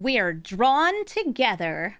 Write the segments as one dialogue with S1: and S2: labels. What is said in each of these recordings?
S1: We are drawn together.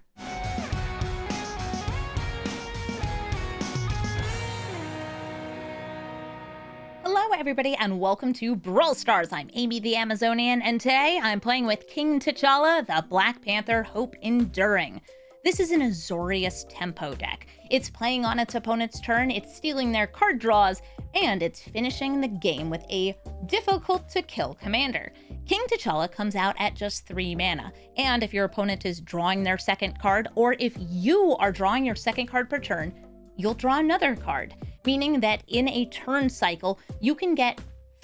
S1: Hello everybody and welcome to Brawl Stars. I'm Amy the Amazonian and today I'm playing with King T'Challa, the Black Panther Hope Enduring. This is an Azorius tempo deck. It's playing on its opponent's turn, it's stealing their card draws, and it's finishing the game with a difficult to kill commander. King T'Challa comes out at just 3 mana, and if your opponent is drawing their second card, or if you are drawing your second card per turn, you'll draw another card, meaning that in a turn cycle, you can get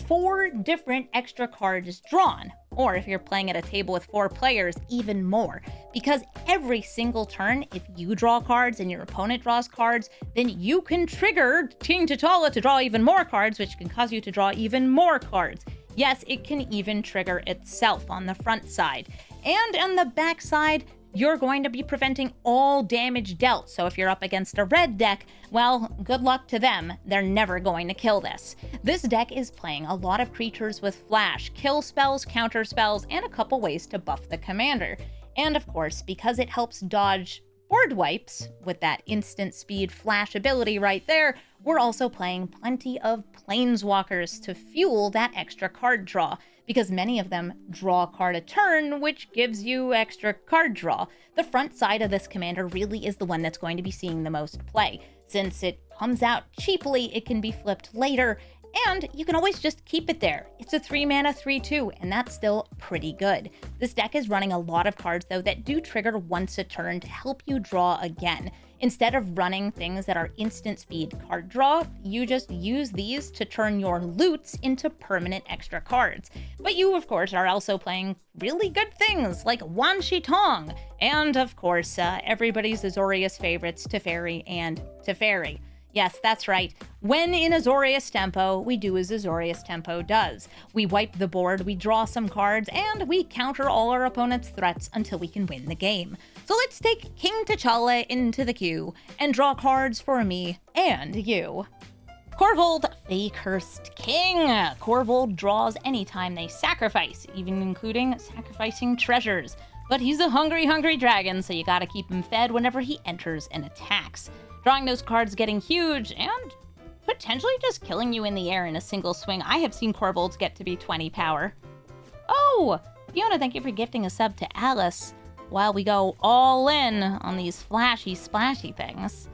S1: 4 different extra cards drawn, or if you're playing at a table with 4 players, even more. Because every single turn, if you draw cards and your opponent draws cards, then you can trigger King T'Challa to draw even more cards, which can cause you to draw even more cards. Yes, it can even trigger itself on the front side. And on the back side, you're going to be preventing all damage dealt. So if you're up against a red deck, well, good luck to them. They're never going to kill this. This deck is playing a lot of creatures with flash, kill spells, counter spells, and a couple ways to buff the commander. And of course, because it helps dodge board wipes with that instant speed flash ability right there, we're also playing plenty of planeswalkers to fuel that extra card draw, because many of them draw a card a turn, which gives you extra card draw. The front side of this commander really is the one that's going to be seeing the most play. Since it comes out cheaply, it can be flipped later, and you can always just keep it there. It's a 3 mana 3/2, and that's still pretty good. This deck is running a lot of cards, though, that do trigger once a turn to help you draw again. Instead of running things that are instant speed card draw, you just use these to turn your loots into permanent extra cards. But you, of course, are also playing really good things like Wan Shi Tong, and of course, everybody's Azorius favorites, Teferi and Teferi. Yes, that's right. When in Azorius Tempo, we do as Azorius Tempo does. We wipe the board, we draw some cards, and we counter all our opponent's threats until we can win the game. So let's take King T'Challa into the queue and draw cards for me and you. Corvold, the Cursed King. Corvold draws anytime they sacrifice, even including sacrificing treasures. But he's a hungry, hungry dragon, so you gotta keep him fed whenever he enters and attacks. Drawing those cards getting huge and potentially just killing you in the air in a single swing. I have seen Corvolds get to be 20 power. Oh, Fiona, thank you for gifting a sub to Alice while we go all in on these flashy, splashy things.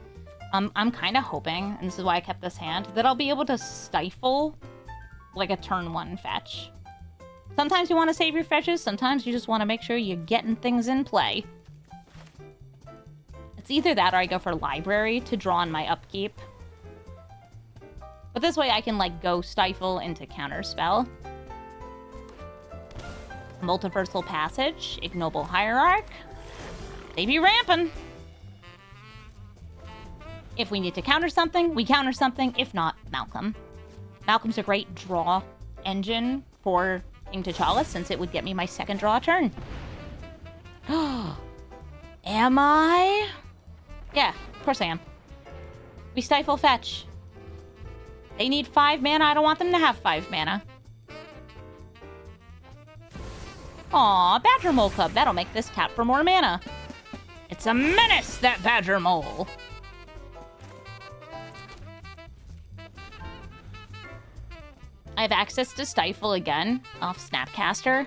S1: I'm kind of hoping, and this is why I kept this hand, that I'll be able to stifle like a turn 1 fetch. Sometimes you want to save your fetches, sometimes you just want to make sure you're getting things in play. It's either that or I go for library to draw on my upkeep. But this way I can, like, go stifle into counterspell. Multiversal Passage, Ignoble Hierarch. They be ramping. If we need to counter something, we counter something. If not, Malcolm. Malcolm's a great draw engine for King T'Challa, since it would get me my second draw turn. Am I? Yeah, of course I am. We stifle fetch. They need 5 mana. I don't want them to have 5 mana. Aw, Badger Mole Club. That'll make this tap for more mana. It's a menace, that Badger Mole. I have access to Stifle again off Snapcaster.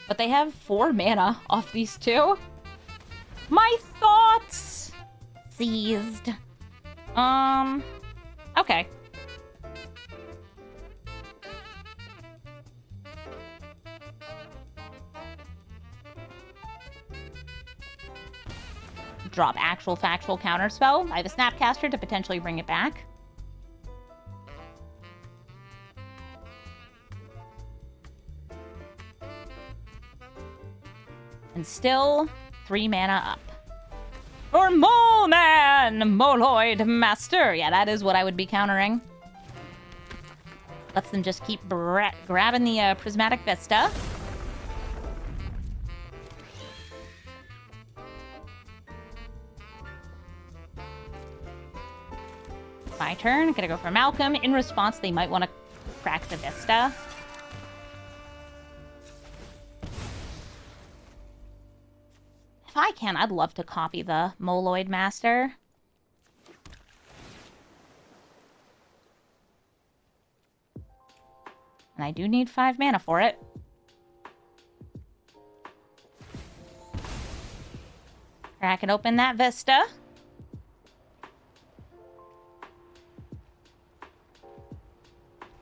S1: But they have 4 mana off these 2. My thoughts seized. Okay. Drop actual factual counterspell. I have a Snapcaster to potentially bring it back. And still 3 mana up. For Mole Man! Moloid Master! Yeah, that is what I would be countering. Lets them just keep grabbing the Prismatic Vista. My turn. Gonna go for Malcolm. In response, they might want to crack the Vista. if I can, I'd love to copy the Moloid Master. And I do need 5 mana for it. Cracking open that Vista.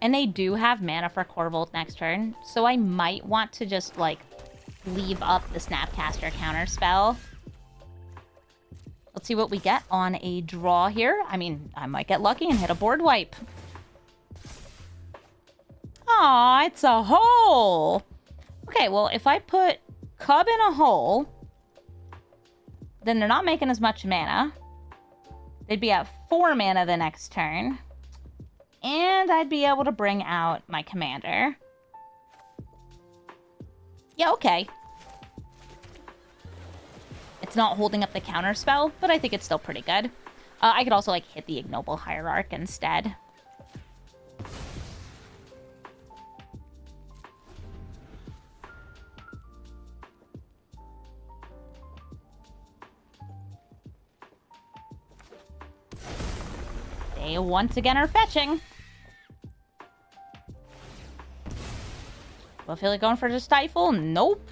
S1: And they do have mana for Corvold next turn, so I might want to just, like, leave up the Snapcaster counterspell. Let's see what we get on a draw here. I mean, I might get lucky and hit a board wipe. Aw, it's a hole! Okay, well, if I put Cub in a hole, then they're not making as much mana. They'd be at 4 mana the next turn. And I'd be able to bring out my commander. Yeah, okay. It's not holding up the counter spell, but I think it's still pretty good. I could also, like, hit the Ignoble Hierarch instead. They once again are fetching. Do I feel like going for the Stifle? Nope.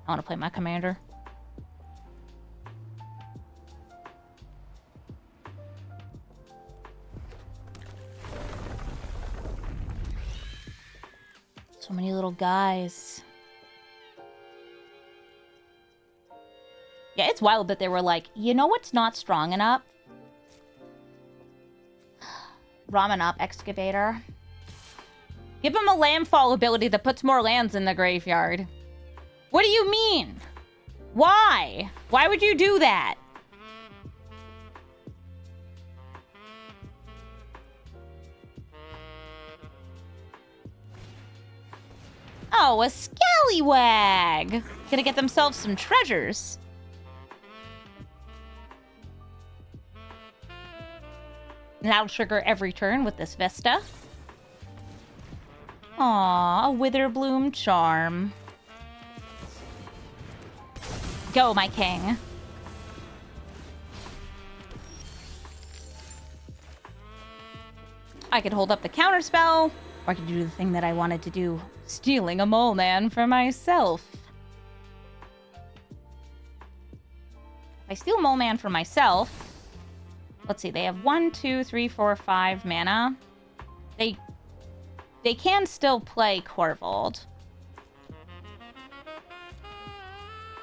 S1: I want to play my commander. So many little guys. Yeah, it's wild that they were like, you know what's not strong enough? Ramen up, Excavator. Give him a landfall ability that puts more lands in the graveyard. What do you mean? Why? Why would you do that? Oh, a scallywag! Gonna get themselves some treasures. And I'll trigger every turn with this Vista. Aw, a Witherbloom Charm. Go, my king. I could hold up the counterspell, or I could do the thing that I wanted to do, stealing a Mole Man for myself. If I steal Mole Man for myself, let's see, they have 1, 2, 3, 4, 5 mana. They can still play Corvold.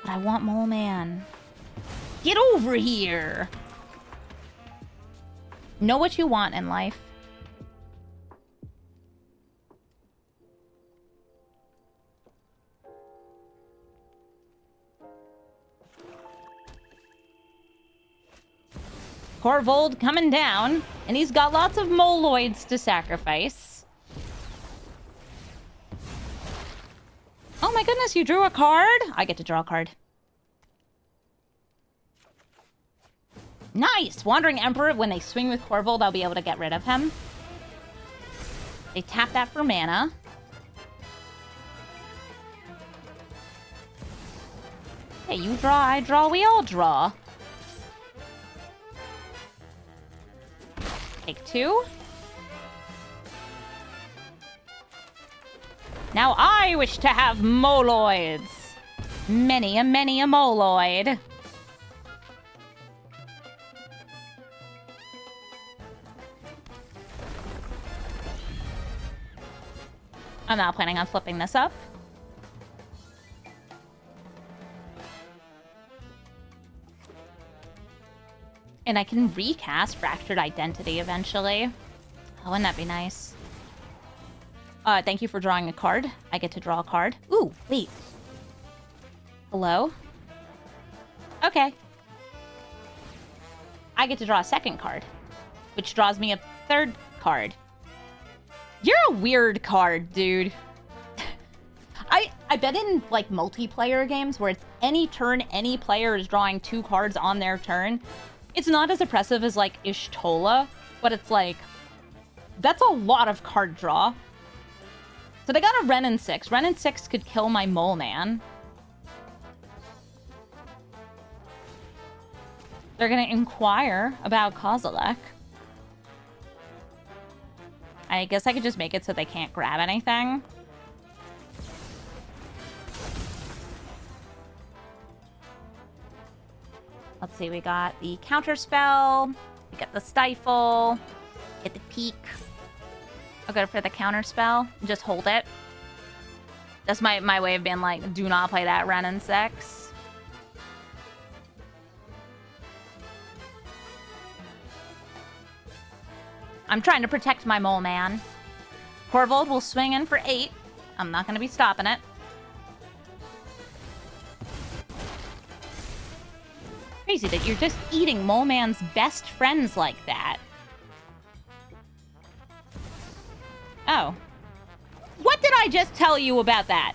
S1: But I want Mole Man. Get over here! Know what you want in life. Corvold coming down, and he's got lots of Moloids to sacrifice. Oh my goodness, you drew a card? I get to draw a card. Nice! Wandering Emperor, when they swing with Corvold, I'll be able to get rid of him. They tap that for mana. Hey, you draw, I draw, we all draw. Take 2. Now I wish to have Moloids. Many a Moloid. I'm not planning on flipping this up. And I can recast Fractured Identity eventually. Oh, wouldn't that be nice? Thank you for drawing a card. I get to draw a card. Ooh, wait. Hello? Okay. I get to draw a second card, which draws me a third card. You're a weird card, dude. I bet in, like, multiplayer games where it's any turn any player is drawing 2 cards on their turn, it's not as oppressive as, like, Ishtola, but it's like, that's a lot of card draw. So they got a Renin 6. Renin 6 could kill my Mole Man. They're gonna inquire about Kozilek. I guess I could just make it so they can't grab anything. Let's see, we got the counter spell, we got the stifle, get the peek. I'll go for the counter spell, just hold it. That's my way of being like, do not play that Ren and 6. I'm trying to protect my mole man. Corvold will swing in for 8. I'm not going to be stopping it. Crazy that you're just eating Mole Man's best friends like that. Oh. What did I just tell you about that?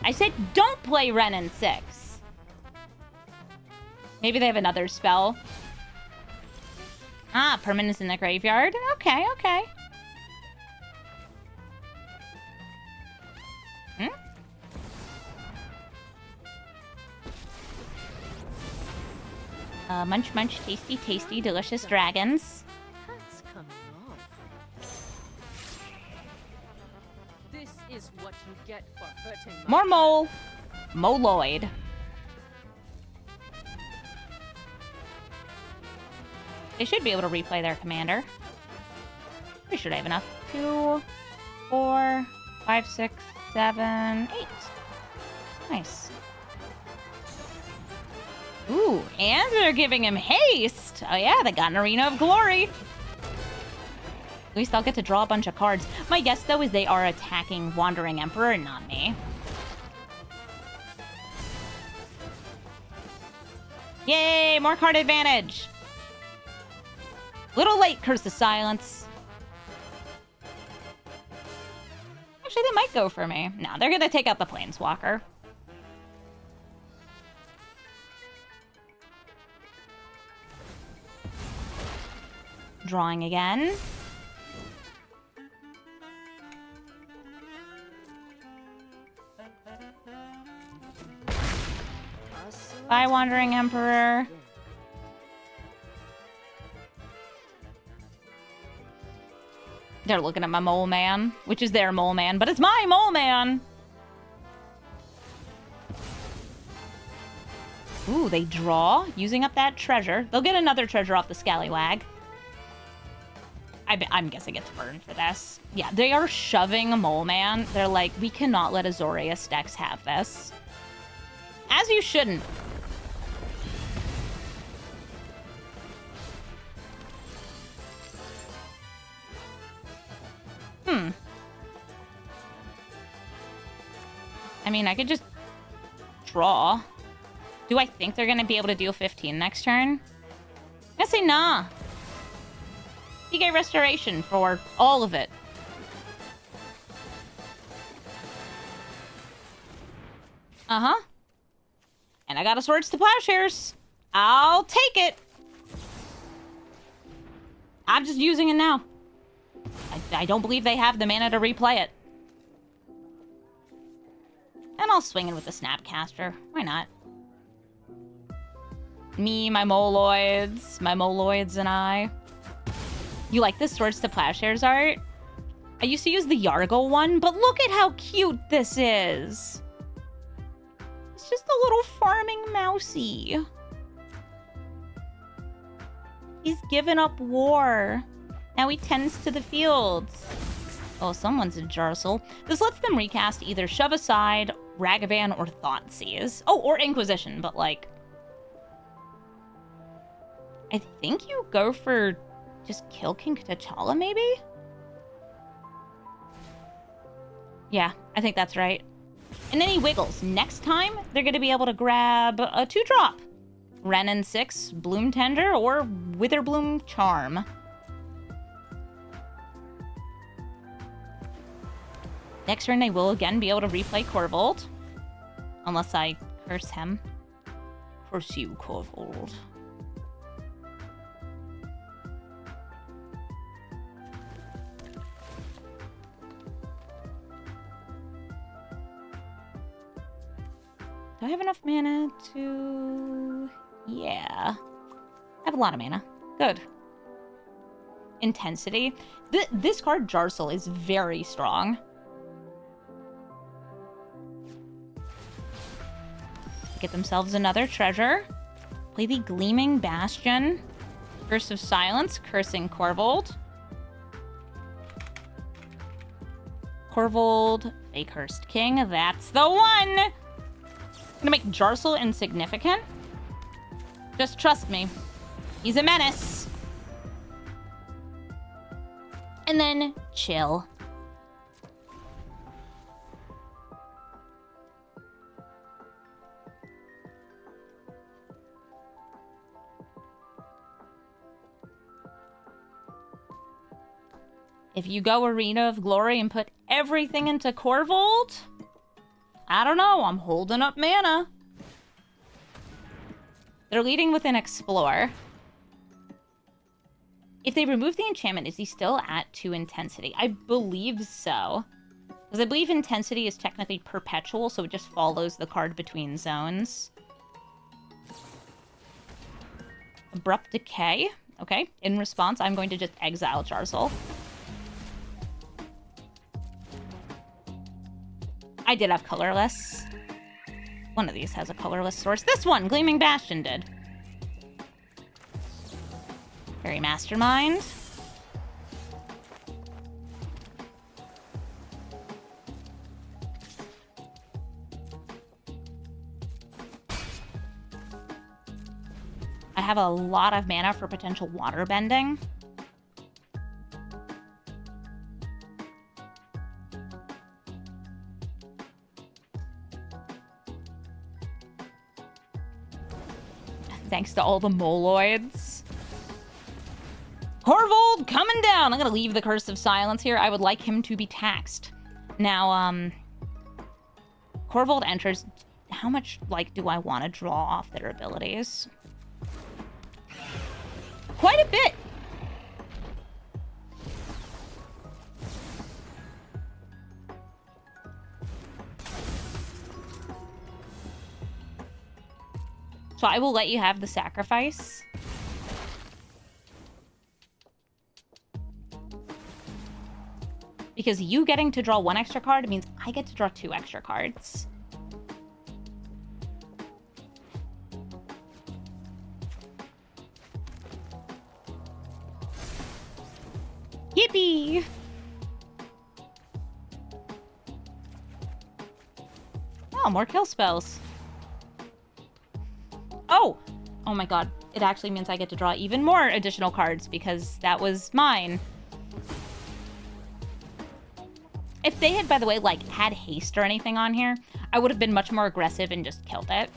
S1: I said don't play Ren and 6. Maybe they have another spell. Ah, permanence in the graveyard. Okay, okay. Munch, munch, tasty, tasty, delicious dragons.
S2: That's coming off. This is what you get for hurting my
S1: More mole. Moloid. They should be able to replay their commander. Pretty sure I have enough. 2, 4, 5, 6, 7, 8. Nice. Ooh, and they're giving him haste. Oh yeah, they got an Arena of Glory. At least I'll get to draw a bunch of cards. My guess, though, is they are attacking Wandering Emperor and not me. Yay, more card advantage. Little late, Curse of Silence. Actually, they might go for me. No, they're gonna take out the Planeswalker. Drawing again. Bye, Wandering Emperor. They're looking at my mole man, which is their mole man, but it's my mole man. Ooh, they draw, using up that treasure. They'll get another treasure off the Scallywag. I'm guessing it's burned for this. Yeah, they are shoving a mole man. They're like, we cannot let Azorius decks have this. As you shouldn't. I mean, I could just draw. Do I think they're going to be able to deal 15 next turn? I'm gonna say nah. MTGA Restoration for all of it. Uh-huh. And I got a Swords to Plowshares. I'll take it. I'm just using it now. I don't believe they have the mana to replay it. And I'll swing in with the Snapcaster. Why not? Me, my Moloids and I. You like this Swords to Plowshares art? I used to use the Yargle one, but look at how cute this is. It's just a little farming mousey. He's given up war. Now he tends to the fields. Oh, someone's a Jarcel. This lets them recast either Shove Aside, Ragavan, or Thoughtseize. Oh, or Inquisition, but like... I think you go for just kill King T'Challa, maybe? Yeah, I think that's right. And then he wiggles. Next time, they're going to be able to grab a 2-drop. Ren and 6, Bloom Tender, or Witherbloom Charm. Next turn, they will again be able to replay Corvold. Unless I curse him. Curse you, Corvold. Do I have enough mana to... Yeah. I have a lot of mana. Good. Intensity. This card, Jarsel, is very strong. Get themselves another treasure. Play the Gleaming Bastion. Curse of Silence, cursing Corvold. Corvold, Fakehurst King, that's the one! Gonna make Jarsel insignificant. Just trust me. He's a menace. And then chill. If you go Arena of Glory and put everything into Corvold, I don't know, I'm holding up mana. They're leading with an Explore. If they remove the enchantment, is he still at 2 intensity? I believe so. Because I believe intensity is technically perpetual, so it just follows the card between zones. Abrupt Decay. Okay, in response, I'm going to just exile Jarsel. I did have colorless. One of these has a colorless source. This one, Gleaming Bastion, did. Very Mastermind. I have a lot of mana for potential water bending. Thanks to all the moloids. Corvold coming down! I'm gonna leave the Curse of Silence here. I would like him to be taxed. Now, Corvold enters. How much, like, do I want to draw off their abilities? Quite a bit! So I will let you have the sacrifice. Because you getting to draw 1 extra card means I get to draw 2 extra cards. Yippee! Oh, more kill spells. Oh! Oh my god. It actually means I get to draw even more additional cards because that was mine. If they had, by the way, like, had haste or anything on here, I would have been much more aggressive and just killed it.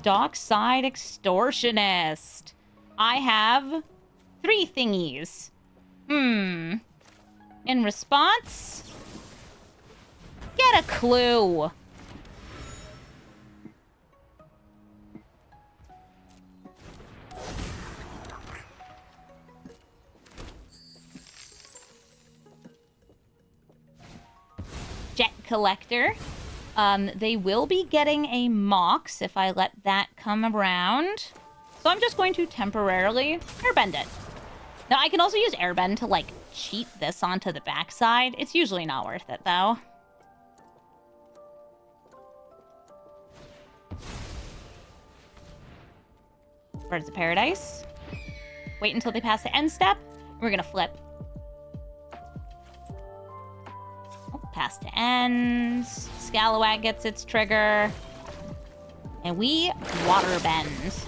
S1: Dockside Extortionist. I have 3 thingies. In response, get a clue. Jet Collector. They will be getting a Mox if I let that come around. So I'm just going to temporarily airbend it. Now, I can also use airbend to, like, cheat this onto the backside. It's usually not worth it, though. Birds of Paradise. Wait until they pass the end step. We're gonna flip. Oh, pass to end. Scalawag gets its trigger. And we waterbend.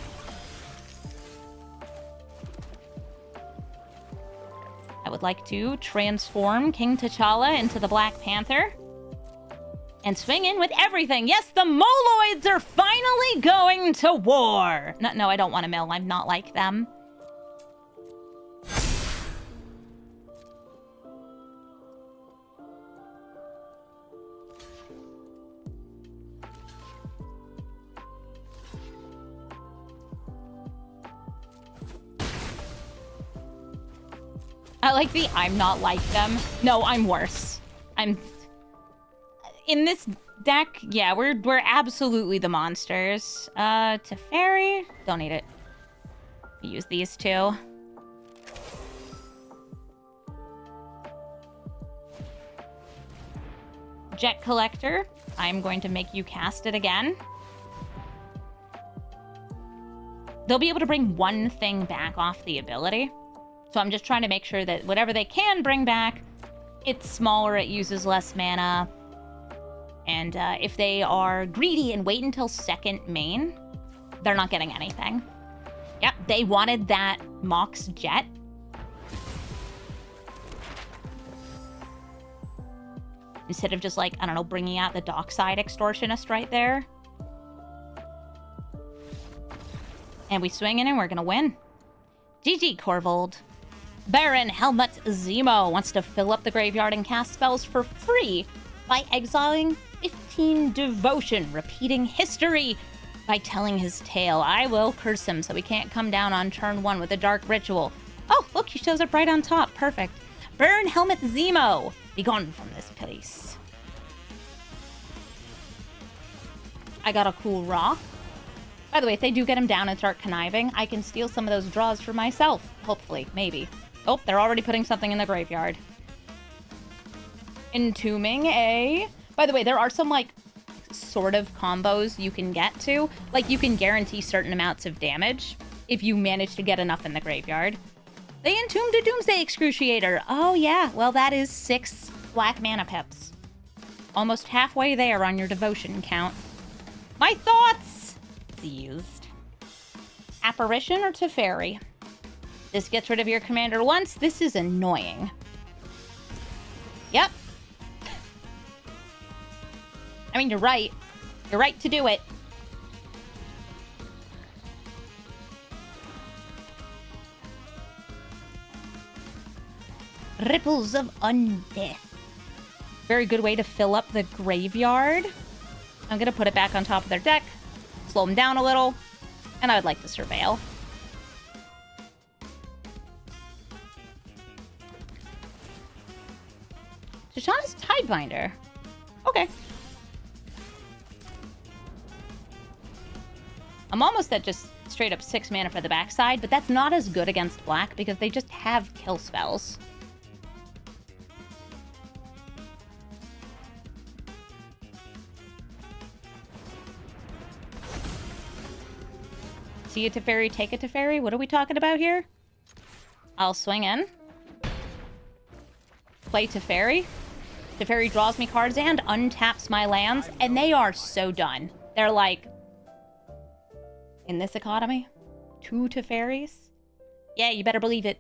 S1: I would like to transform King T'Challa into the Black Panther. And swing in with everything. Yes, the Moloids are finally going to war. No, I don't want to mill. I'm not like them. I like the I'm not like them. No, I'm worse. I'm... In this deck, yeah, we're absolutely the monsters. Teferi? Don't need it. Use these two. Jet Collector. I'm going to make you cast it again. They'll be able to bring one thing back off the ability. So I'm just trying to make sure that whatever they can bring back, it's smaller, it uses less mana. And if they are greedy and wait until second main, they're not getting anything. Yep, they wanted that Mox Jet. Instead of just, like, I don't know, bringing out the Dockside Extortionist right there. And we swing in and we're gonna win. GG, Corvold. Baron Helmut Zemo wants to fill up the graveyard and cast spells for free by exiling 15 Devotion, repeating history by telling his tale. I will curse him so he can't come down on turn 1 with a Dark Ritual. Oh, look, he shows up right on top. Perfect. Baron Helmut Zemo, be gone from this place. I got a cool Raw. By the way, if they do get him down and start conniving, I can steal some of those draws for myself. Hopefully, maybe. Oh, they're already putting something in the graveyard. Entombing a... By the way, there are some, like, sort of combos you can get to. Like, you can guarantee certain amounts of damage if you manage to get enough in the graveyard. They entombed a Doomsday Excruciator. Oh, yeah. Well, that is 6 black mana pips. Almost halfway there on your devotion count. My thoughts! Used. Apparition or Teferi? This gets rid of your commander once. This is annoying. Yep. I mean, you're right. You're right to do it. Ripples of Undeath. Very good way to fill up the graveyard. I'm going to put it back on top of their deck. Slow them down a little, and I would like to surveil. Shoshana's Tidebinder. Okay. I'm almost at just straight up 6 mana for the backside, but that's not as good against black because they just have kill spells. See a Teferi, take a Teferi? What are we talking about here? I'll swing in. Play Teferi. Teferi draws me cards and untaps my lands, and they are so done. They're like... In this economy? 2 Teferis? Yeah, you better believe it.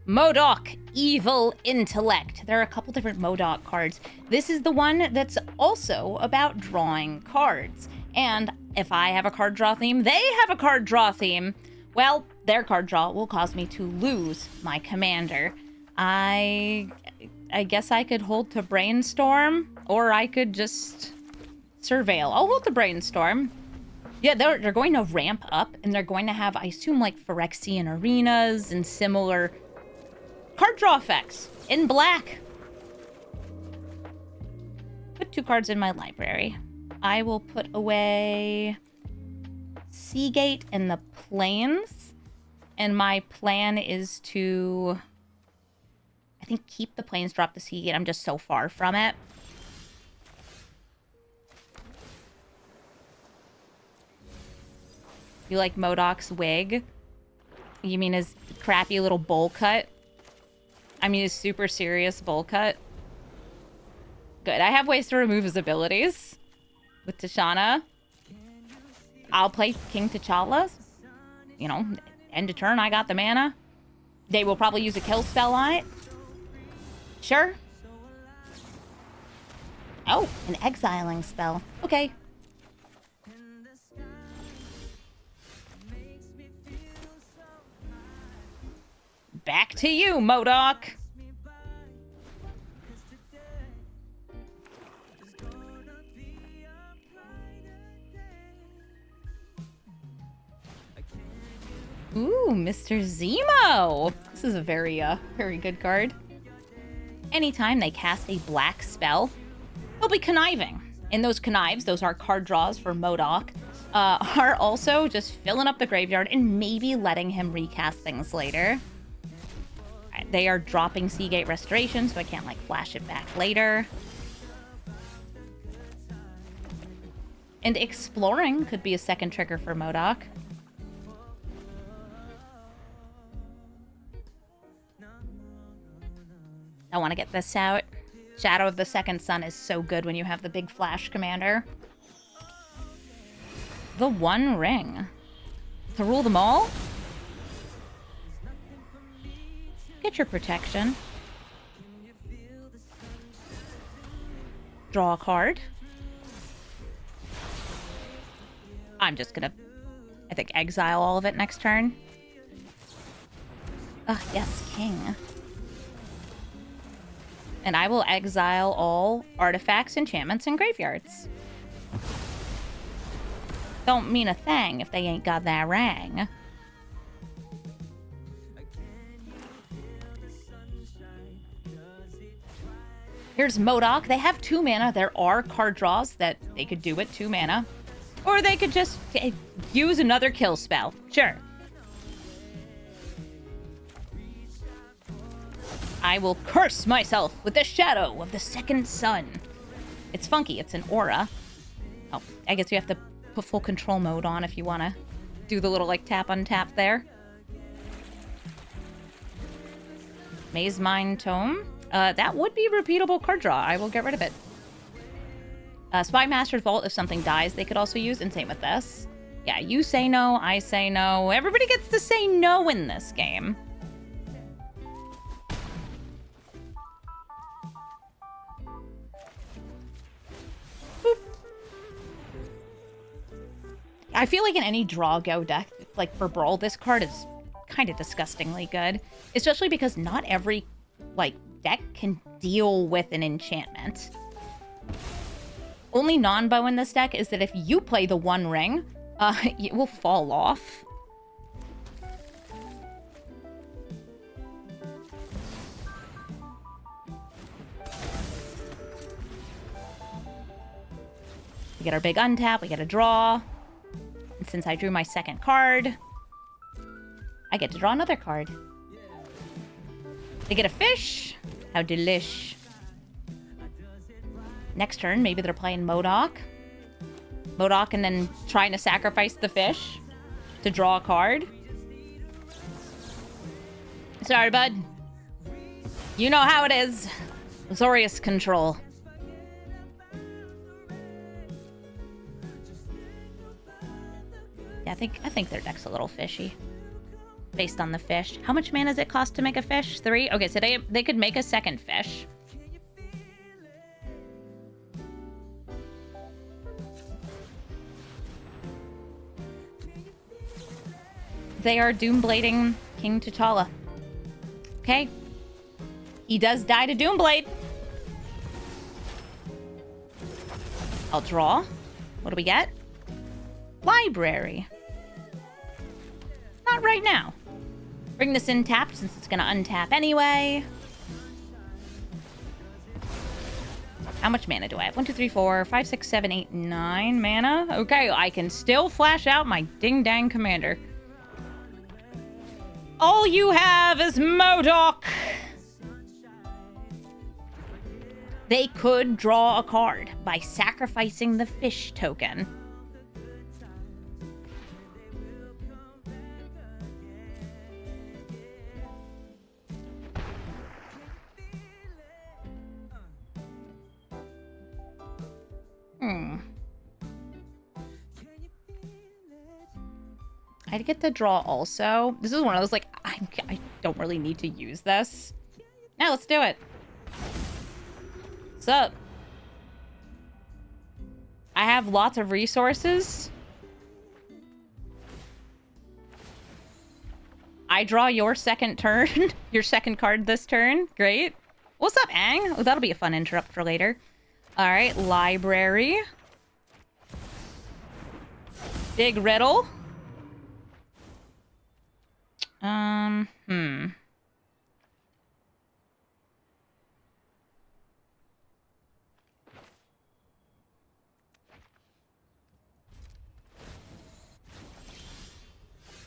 S1: MODOK, Evil Intellect. There are a couple different MODOK cards. This is the one that's also about drawing cards. And if I have a card draw theme, they have a card draw theme. Well, their card draw will cause me to lose my commander. I guess I could hold to Brainstorm, or I could just surveil. I'll hold to Brainstorm. Yeah, they're going to ramp up, and they're going to have, I assume, like Phyrexian Arenas and similar card draw effects in black. Put 2 cards in my library. I will put away Seagate and the Plains. And my plan is to, I think, keep the Plains, drop the Seagate. I'm just so far from it. You like MODOK's wig? You mean his crappy little bowl cut? I mean his super serious bowl cut? Good. I have ways to remove his abilities. With Tishana. I'll play King T'Challa. You know, end of turn, I got the mana. They will probably use a kill spell on it. Sure. Oh, an exiling spell. Okay. Back to you, MODOK. Ooh, Mr. Zemo! This is a very, very good card. Anytime they cast a black spell, they'll be conniving. And those connives, those are card draws for MODOK, are also just filling up the graveyard and maybe letting him recast things later. They are dropping Seagate Restoration, so I can't, like, flash it back later. And Exploring could be a second trigger for MODOK. I want to get this out. Shadow of the Second Sun is so good when you have the big flash commander. The One Ring. To rule them all? Get your protection. Draw a card. I'm just gonna, I think, exile all of it next turn. Ah, yes, King. And I will exile all artifacts, enchantments, and graveyards. Don't mean a thing if they ain't got that rang. Here's MODOK. They have 2 mana. There are card draws that they could do with 2 mana. Or they could just use another kill spell. Sure. I will curse myself with the Shadow of the Second Sun. It's funky. It's an aura. Oh, I guess you have to put full control mode on if you want to do the little, like, tap untap there. Maze Mine Tome. That would be repeatable card draw. I will get rid of it. Spy Master's Vault, if something dies, they could also use, and same with this. Yeah, you say no, I say no. Everybody gets to say no in this game. Boop. I feel like in any draw-go deck, like for Brawl, this card is kind of disgustingly good. Especially because not every, like, deck can deal with an enchantment. Only non-bow in this deck is that if you play the One Ring, it will fall off. We get our big untap, we get a draw. And since I drew my second card, I get to draw another card. They get a fish. How delish. Next turn, maybe they're playing MODOK. MODOK and then trying to sacrifice the fish to draw a card. Sorry, bud. You know how it is. Azorius control. Yeah, I think their deck's a little fishy. Based on the fish. How much mana does it cost to make a fish? 3? Okay, so they could make a second fish. They are Doomblading King T'Challa. Okay. He does die to Doomblade. I'll draw. What do we get? Library. Not right now. Bring this in tapped since it's gonna untap anyway. How much mana do I have? 1, 2, 3, 4, 5, 6, 7, 8, 9 mana. Okay, I can still flash out my ding-dang commander. All you have is MODOK. They could draw a card by sacrificing the fish token. I'd get to draw also. This is one of those, like, I don't really need to use this. Now let's do it. What's up? I have lots of resources. I draw your second turn. Your second card this turn. Great. What's up, Aang? Oh, that'll be a fun interrupt for later. Alright, library. Big riddle.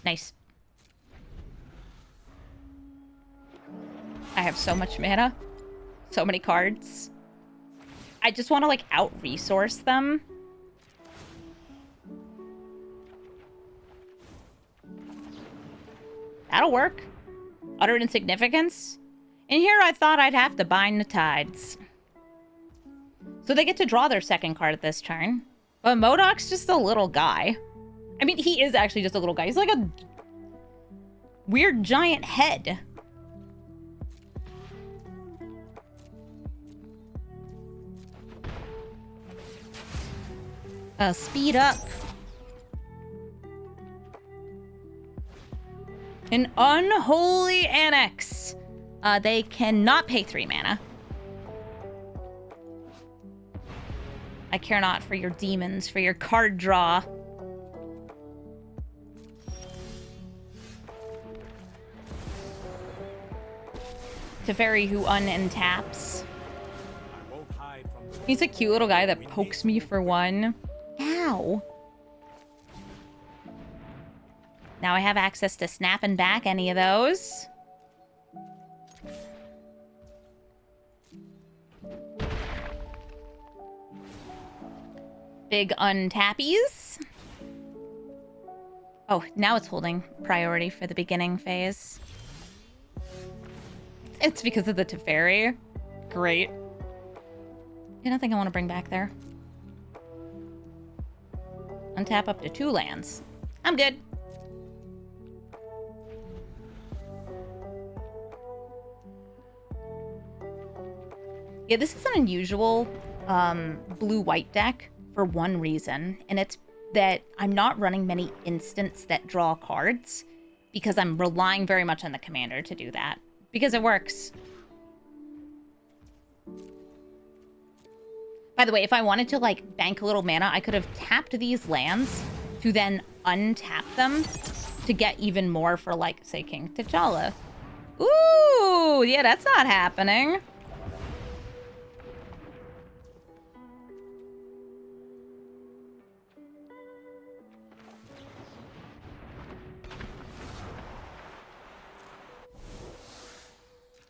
S1: Nice. I have so much mana. So many cards. I just want to, like, out-resource them. That'll work. Utter insignificance. In here, I thought I'd have to bind the tides. So they get to draw their second card this turn. But MODOK's just a little guy. I mean, he is actually just a little guy. He's like a weird giant head. Speed up. An unholy annex. They cannot pay 3 mana. I care not for your demons, for your card draw. Teferi who untaps. He's a cute little guy that pokes me for 1. Ow. Now I have access to snapping back any of those. Big untappies. Oh, now it's holding priority for the beginning phase. It's because of the Teferi. Great. Yeah, nothing I want to bring back there. Untap up to 2 lands. I'm good. Yeah, this is an unusual blue-white deck for one reason, and it's that I'm not running many instants that draw cards because I'm relying very much on the commander to do that, because it works. By the way, if I wanted to, like, bank a little mana, I could have tapped these lands to then untap them to get even more for, like, say, King T'Challa. Ooh, yeah, that's not happening.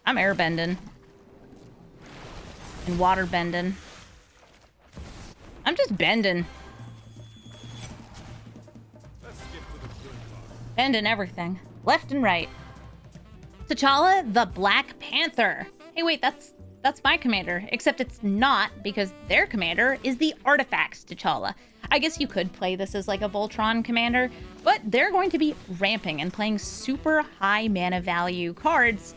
S1: I'm airbending. And waterbending. I'm just bending. Bending everything. Left and right. T'Challa, the Black Panther. Hey, wait, that's my commander. Except it's not, because their commander is the Artifacts T'Challa. I guess you could play this as like a Voltron commander, but they're going to be ramping and playing super high mana value cards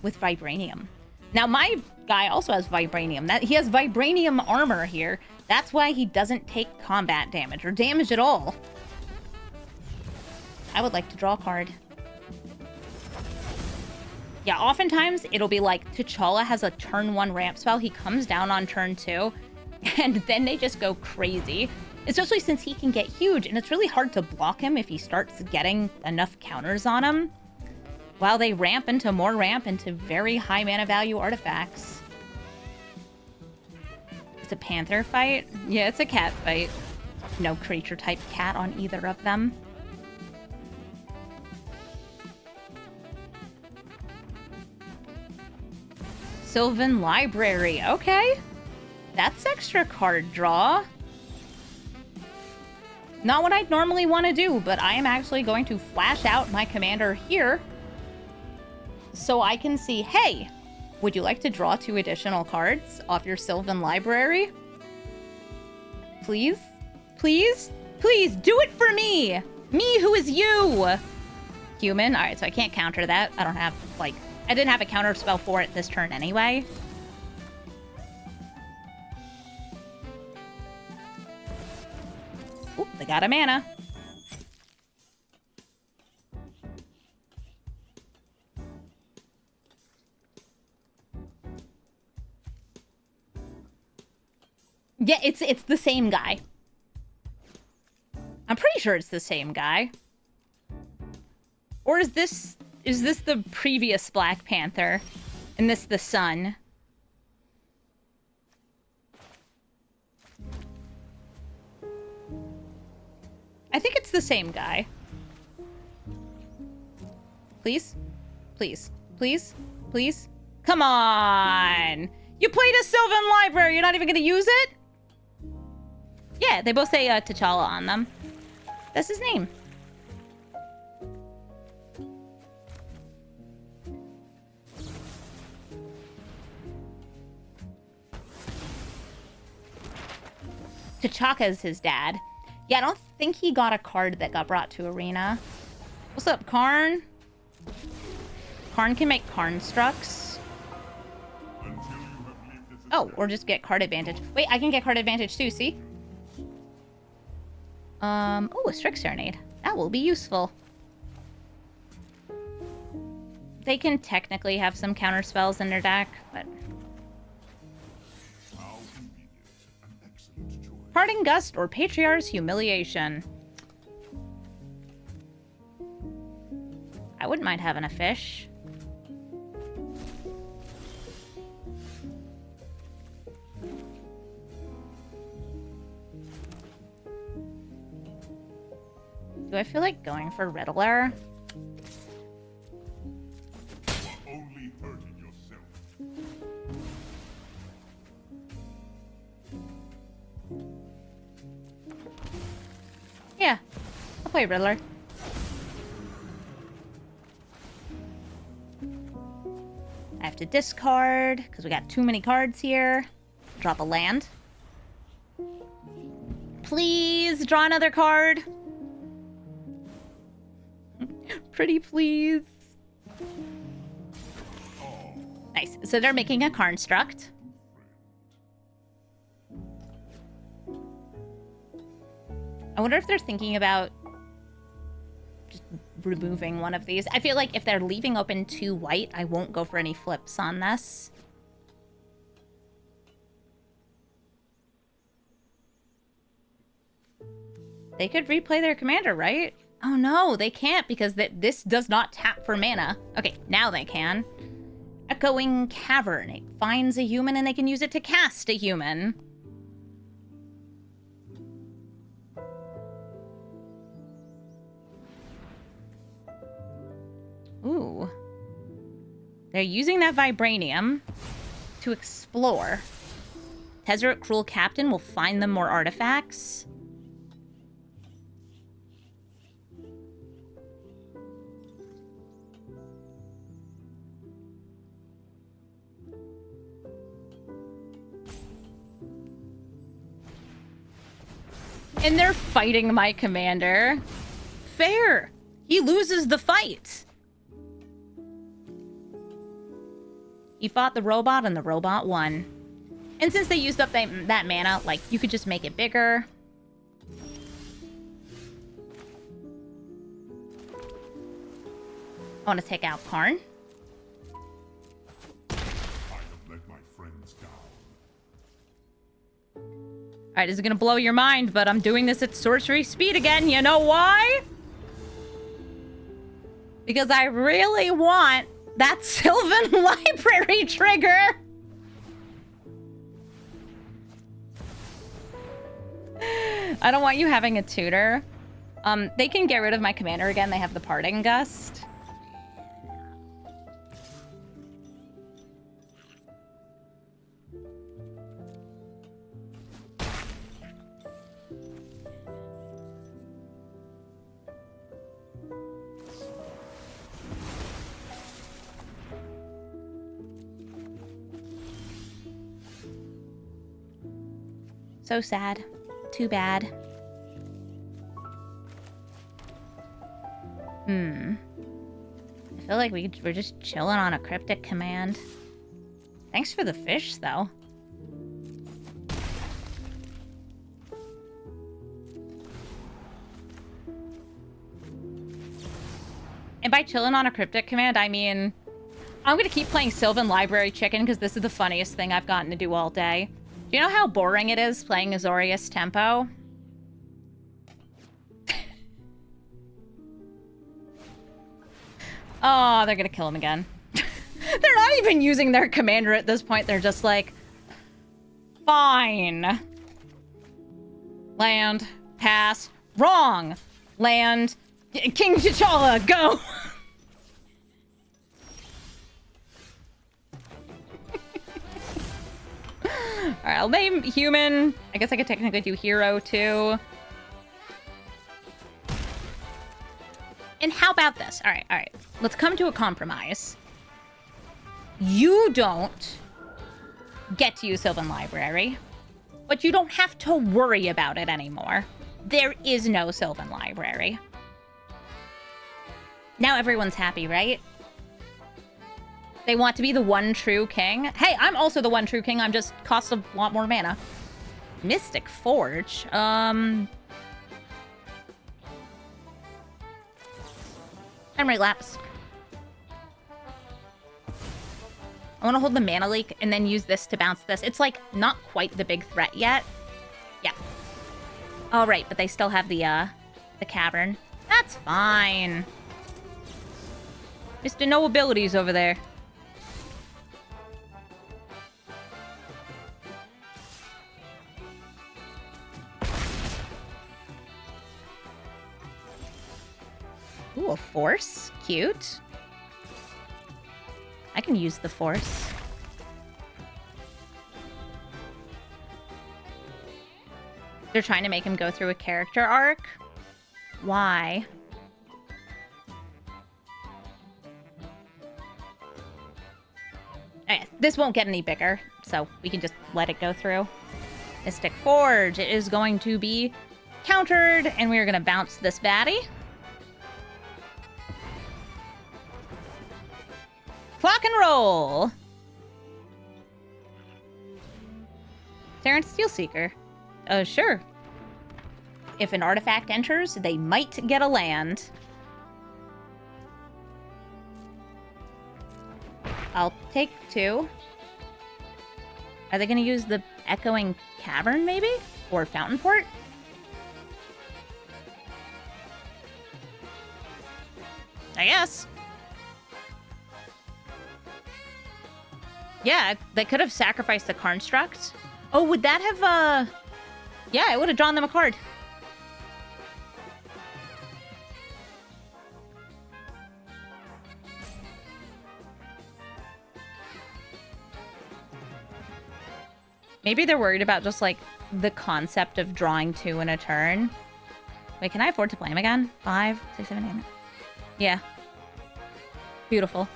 S1: with Vibranium. Now, my guy also has Vibranium. He has Vibranium armor here. That's why he doesn't take combat damage or damage at all. I would like to draw a card. Yeah, oftentimes it'll be like T'Challa has a turn 1 ramp spell. He comes down on turn 2, and then they just go crazy. Especially since he can get huge, and it's really hard to block him if he starts getting enough counters on him. While they ramp into very high mana value artifacts. It's a panther fight? Yeah, it's a cat fight. No creature type cat on either of them. Sylvan Library, okay. That's extra card draw. Not what I'd normally want to do, but I am actually going to flash out my commander here so I can see, hey, would you like to draw 2 additional cards off your Sylvan Library? Please? Please? Please, do it for me! Me who is you! Human? Alright, so I can't counter that. I don't have, like, I didn't have a counter spell for it this turn anyway. Oop, they got a mana. Yeah, it's the same guy. I'm pretty sure it's the same guy. Or is this is this the previous Black Panther? And this the son? I think it's the same guy. Please? Please. Please? Please? Come on! You played a Sylvan Library! You're not even gonna use it? Yeah, they both say T'Challa on them. That's his name. T'Chaka's his dad. Yeah, I don't think he got a card that got brought to Arena. What's up, Karn? Karn can make Karnstructs. Oh, or just get card advantage. Wait, I can get card advantage too, see? Oh, a Strict Serenade. That will be useful. They can technically have some counter spells in their deck, but... Parting Gust or Patriarch's Humiliation. I wouldn't mind having a fish. Do I feel like going for Riddler?
S3: Only hurting yourself.
S1: Yeah, I'll play Riddler. I have to discard, because we got too many cards here. Drop a land. Please, draw another card. Pretty please. Nice. So they're making a Karnstruct. I wonder if they're thinking about just removing one of these. I feel like if they're leaving open 2 white, I won't go for any flips on this. They could replay their commander, right? Oh no, they can't because this does not tap for mana. Okay, now they can. Echoing Cavern. It finds a human and they can use it to cast a human. Ooh. They're using that Vibranium to explore. Tezzeret Cruel Captain will find them more artifacts. And they're fighting my commander. Fair. He loses the fight. He fought the robot and the robot won. And since they used up that mana, like, you could just make it bigger. I want to take out Karn.
S3: I have let my friends down.
S1: Alright, this is gonna blow your mind, but I'm doing this at sorcery speed again. You know why? Because I really want that Sylvan Library trigger. I don't want you having a tutor. They can get rid of my commander again. They have the Parting Gust. So sad. Too bad. I feel like we're just chilling on a cryptic command. Thanks for the fish, though. And by chilling on a cryptic command, I mean... I'm gonna keep playing Sylvan Library Chicken because this is the funniest thing I've gotten to do all day. Do you know how boring it is playing Azorius Tempo? Oh, they're gonna kill him again. They're not even using their commander at this point. They're just like, fine. Land, pass, wrong. Land, King T'Challa, go. All right, I'll name human. I guess I could technically do hero too. And how about this? All right. Let's come to a compromise. You don't get to use Sylvan Library, but you don't have to worry about it anymore. There is no Sylvan Library. Now everyone's happy, right? They want to be the one true king. Hey, I'm also the one true king. I'm just cost a lot more mana. Mystic Forge. Emery Lapis. I want to hold the Mana Leak and then use this to bounce this. It's like not quite the big threat yet. Yeah. All right, but they still have the cavern. That's fine. Mr. No abilities over there. Ooh, a force. Cute. I can use the force. They're trying to make him go through a character arc. Why? Okay, this won't get any bigger, so we can just let it go through. Mystic Forge. It is going to be countered, and we are going to bounce this baddie. Clock and roll. Terran Steelseeker. Sure. If an artifact enters, they might get a land. I'll take 2. Are they going to use the Echoing Cavern, maybe? Or Fountain Port? I guess. Yeah, they could have sacrificed the construct. Oh, would that have, yeah, it would have drawn them a card. Maybe they're worried about just, like, the concept of drawing 2 in a turn. Wait, can I afford to play him again? 5, 6, 7, 8. Yeah. Beautiful.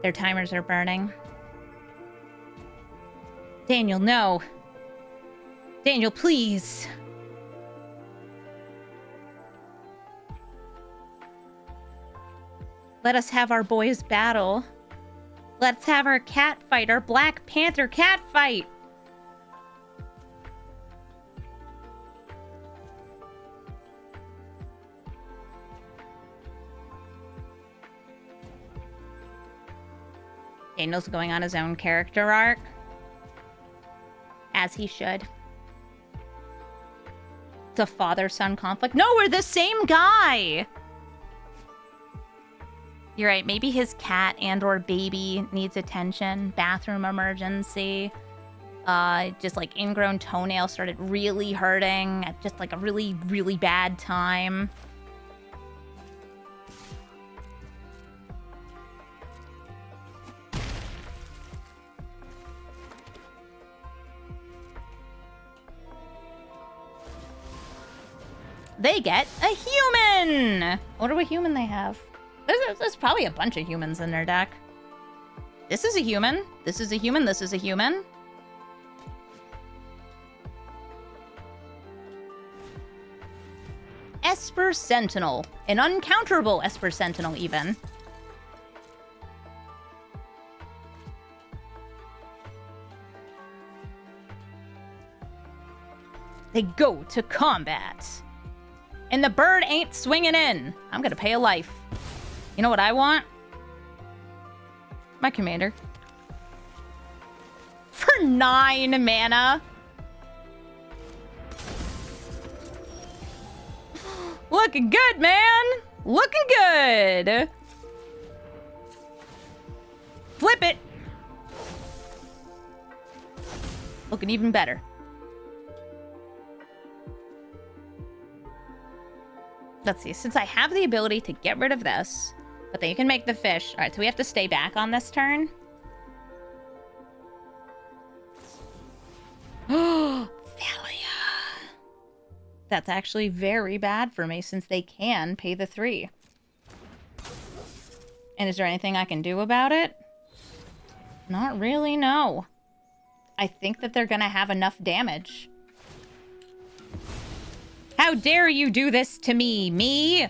S1: Their timers are burning. Daniel, no. Daniel, please. Let us have our boys battle. Let's have our cat fight, our Black Panther cat fight. Daniel's going on his own character arc. As he should. It's a father-son conflict. No, we're the same guy! You're right, maybe his cat and or baby needs attention. Bathroom emergency. Just like ingrown toenail started really hurting at just like a really, really bad time. They get a human! I wonder what human they have. There's probably a bunch of humans in their deck. This is a human. This is a human. This is a human. Esper Sentinel. An uncounterable Esper Sentinel, even. They go to combat. And the bird ain't swinging in. I'm gonna pay a life. You know what I want? My commander. 9 mana. Looking good, man. Looking good. Flip it. Looking even better. Let's see. Since I have the ability to get rid of this, but then you can make the fish. All right, so we have to stay back on this turn. Oh, Thalia. That's actually very bad for me since they can pay the 3. And is there anything I can do about it? Not really, no. I think that they're gonna have enough damage. How dare you do this to me? Me?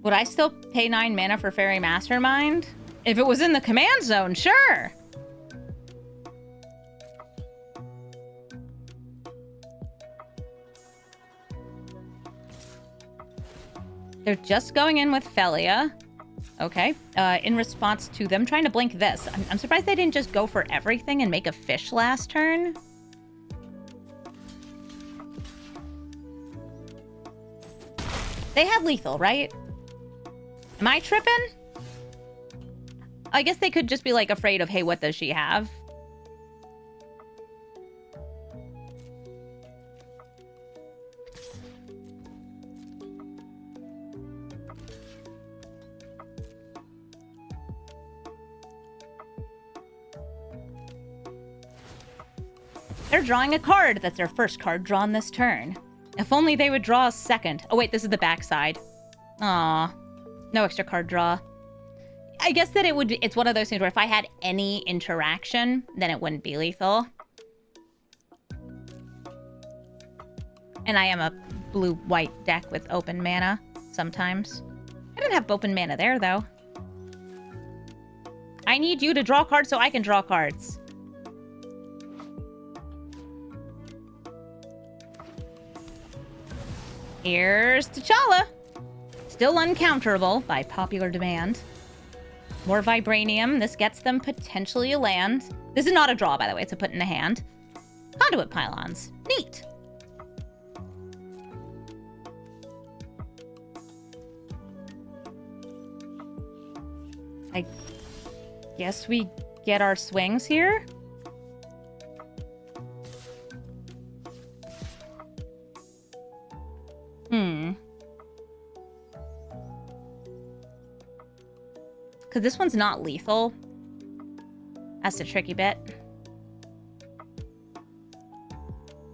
S1: Would I still pay 9 mana for Fairy Mastermind? If it was in the command zone, sure. They're just going in with Felia. Okay. In response to them trying to blink this. I'm surprised they didn't just go for everything and make a fish last turn. They have lethal, right? Am I tripping? I guess they could just be, like, afraid of, hey, what does she have? They're drawing a card. That's their first card drawn this turn. If only they would draw a second. Oh, wait, this is the backside. Aw. No extra card draw. I guess that it's one of those things where if I had any interaction, then it wouldn't be lethal. And I am a blue-white deck with open mana sometimes. I didn't have open mana there, though. I need you to draw cards so I can draw cards. Here's T'Challa. Still uncounterable by popular demand. More Vibranium. This gets them potentially a land. This is not a draw, by the way. It's a put in the hand. Conduit Pylons. Neat. I guess we get our swings here. Because this one's not lethal. That's the tricky bit.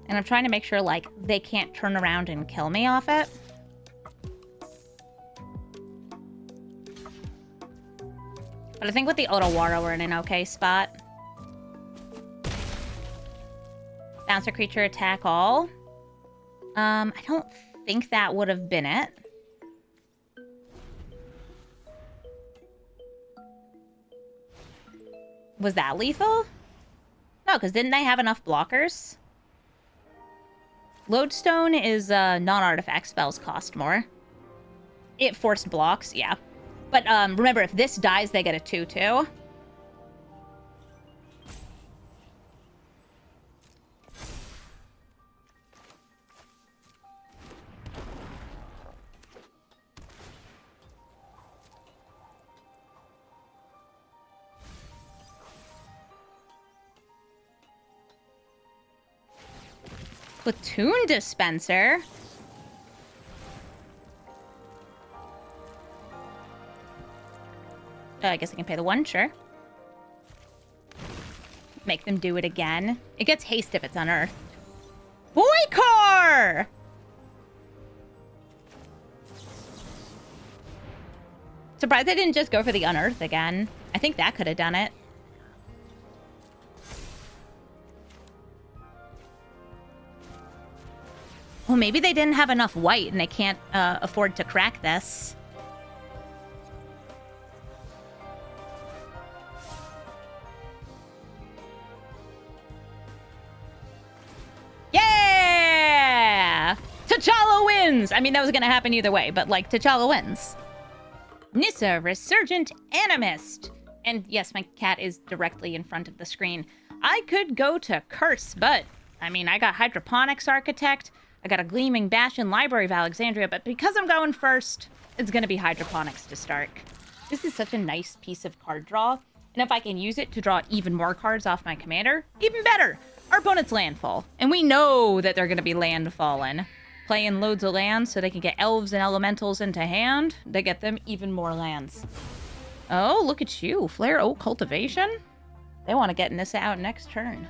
S1: And I'm trying to make sure, like, they can't turn around and kill me off it. But I think with the Otawara, we're in an okay spot. Bouncer creature attack all. I don't think that would have been it. Was that lethal? No, because didn't they have enough blockers? Lodestone is non-artifact spells cost more. It forced blocks, yeah. But remember, if this dies, they get a 2/2. Platoon dispenser. Oh, I guess I can pay the 1, sure. Make them do it again. It gets haste if it's unearthed. Boykar! Surprised they didn't just go for the unearth again. I think that could have done it. Well, maybe they didn't have enough white and they can't afford to crack this. Yeah! wins! I mean, that was gonna happen either way, but, like, T'Challa wins. Nissa, Resurgent Animist. And yes, my cat is directly in front of the screen. I could go to Curse, but, I mean, I got Hydroponics Architect, I got a Gleaming Bastion, Library of Alexandria, but because I'm going first, it's gonna be Hydroponics to start. This is such a nice piece of card draw, and if I can use it to draw even more cards off my commander, even better! Our opponent's landfall, and we know that they're gonna be landfalling. Playing loads of lands so they can get elves and elementals into hand, they get them even more lands. Oh, look at you. Flare Oak Cultivation? They want to get Nissa out next turn.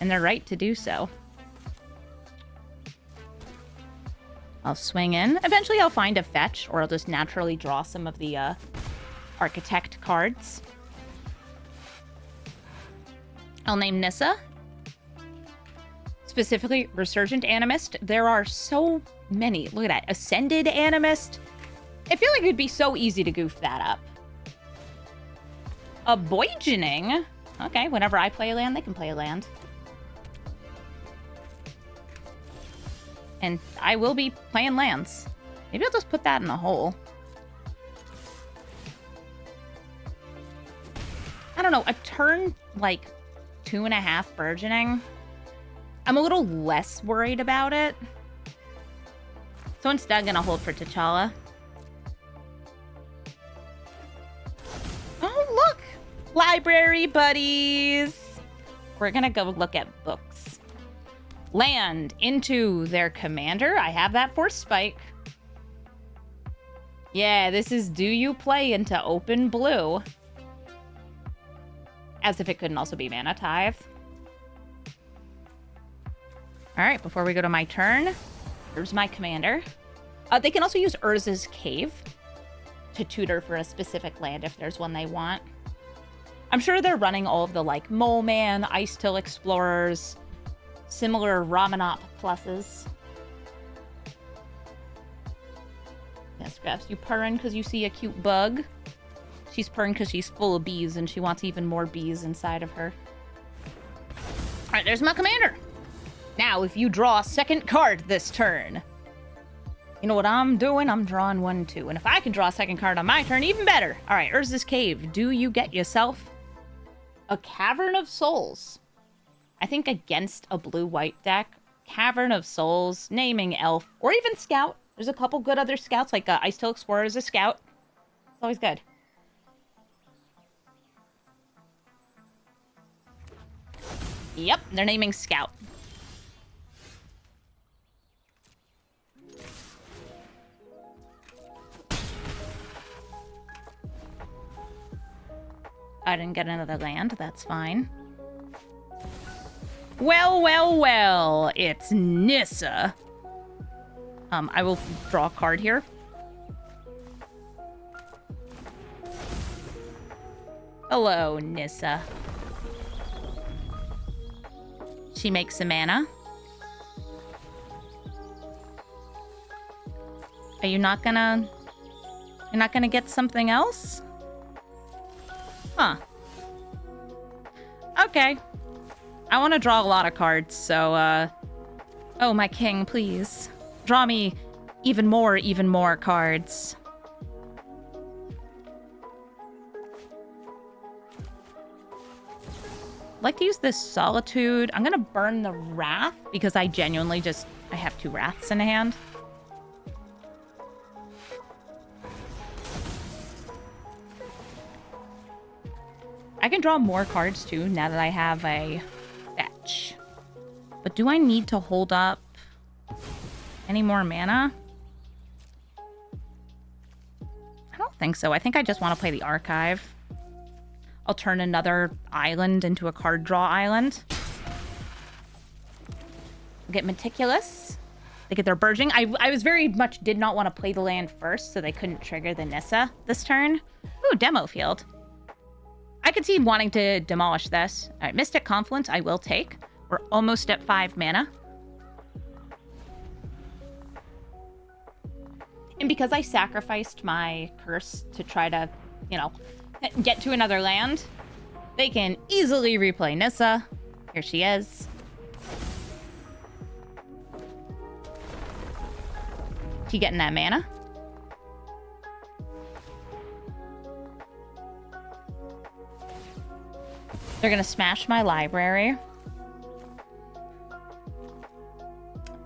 S1: And they're right to do so. I'll swing in. Eventually I'll find a fetch, or I'll just naturally draw some of the Architect cards. I'll name Nissa. Specifically, Resurgent Animist. There are so many. Look at that. Ascended Animist. I feel like it'd be so easy to goof that up. A Boygening? Okay, whenever I play a land, they can play a land. And I will be playing lands. Maybe I'll just put that in the hole. I don't know, a turn, like, 2.5 Burgeoning. I'm a little less worried about it. So instead, I'm gonna hold for T'Challa. Oh, look! Library buddies! We're gonna go look at books. Land into their commander. I have that for Spike. Yeah, this is do you play into open blue? As if it couldn't also be Mana Tithe. Alright, before we go to my turn, here's my commander. They can also use Urza's Cave to tutor for a specific land if there's one they want. I'm sure they're running all of the, like, Mole Man, Ice Till Explorers, similar Ramanop pluses. Yes, Scraps, you purring because you see a cute bug. She's purring because she's full of bees and she wants even more bees inside of her. Alright, there's my commander. Now, if you draw a second card this turn, you know what I'm doing? I'm drawing 1, 2. And if I can draw a second card on my turn, even better. All right, Urza's Cave. Do you get yourself a Cavern of Souls? I think against a blue-white deck, Cavern of Souls, naming Elf, or even Scout. There's a couple good other Scouts, like Ice Till Explorer is a Scout. It's always good. Yep, they're naming Scout. I didn't get another land. That's fine. Well, well, well. It's Nissa. I will draw a card here. Hello, Nissa. She makes some mana. Are you not gonna... You're not gonna get something else? Huh. Okay. I want to draw a lot of cards, so, Oh, my king, please. Draw me even more cards. I'd like to use this Solitude. I'm gonna burn the Wrath, because I genuinely just... I have 2 Wraths in hand. I can draw more cards, too, now that I have a fetch. But do I need to hold up any more mana? I don't think so. I think I just want to play the Archive. I'll turn another island into a card draw island. Get Meticulous. They get their Burgeoning. I was very much did not want to play the land first, so they couldn't trigger the Nissa this turn. Ooh, Demo Field. I could see wanting to demolish this. All right, Mystic Confluence, I will take. We're almost at 5 mana. And because I sacrificed my curse to try to, you know, get to another land, they can easily replay Nissa. Here she is. Keep getting that mana. They're gonna smash my library.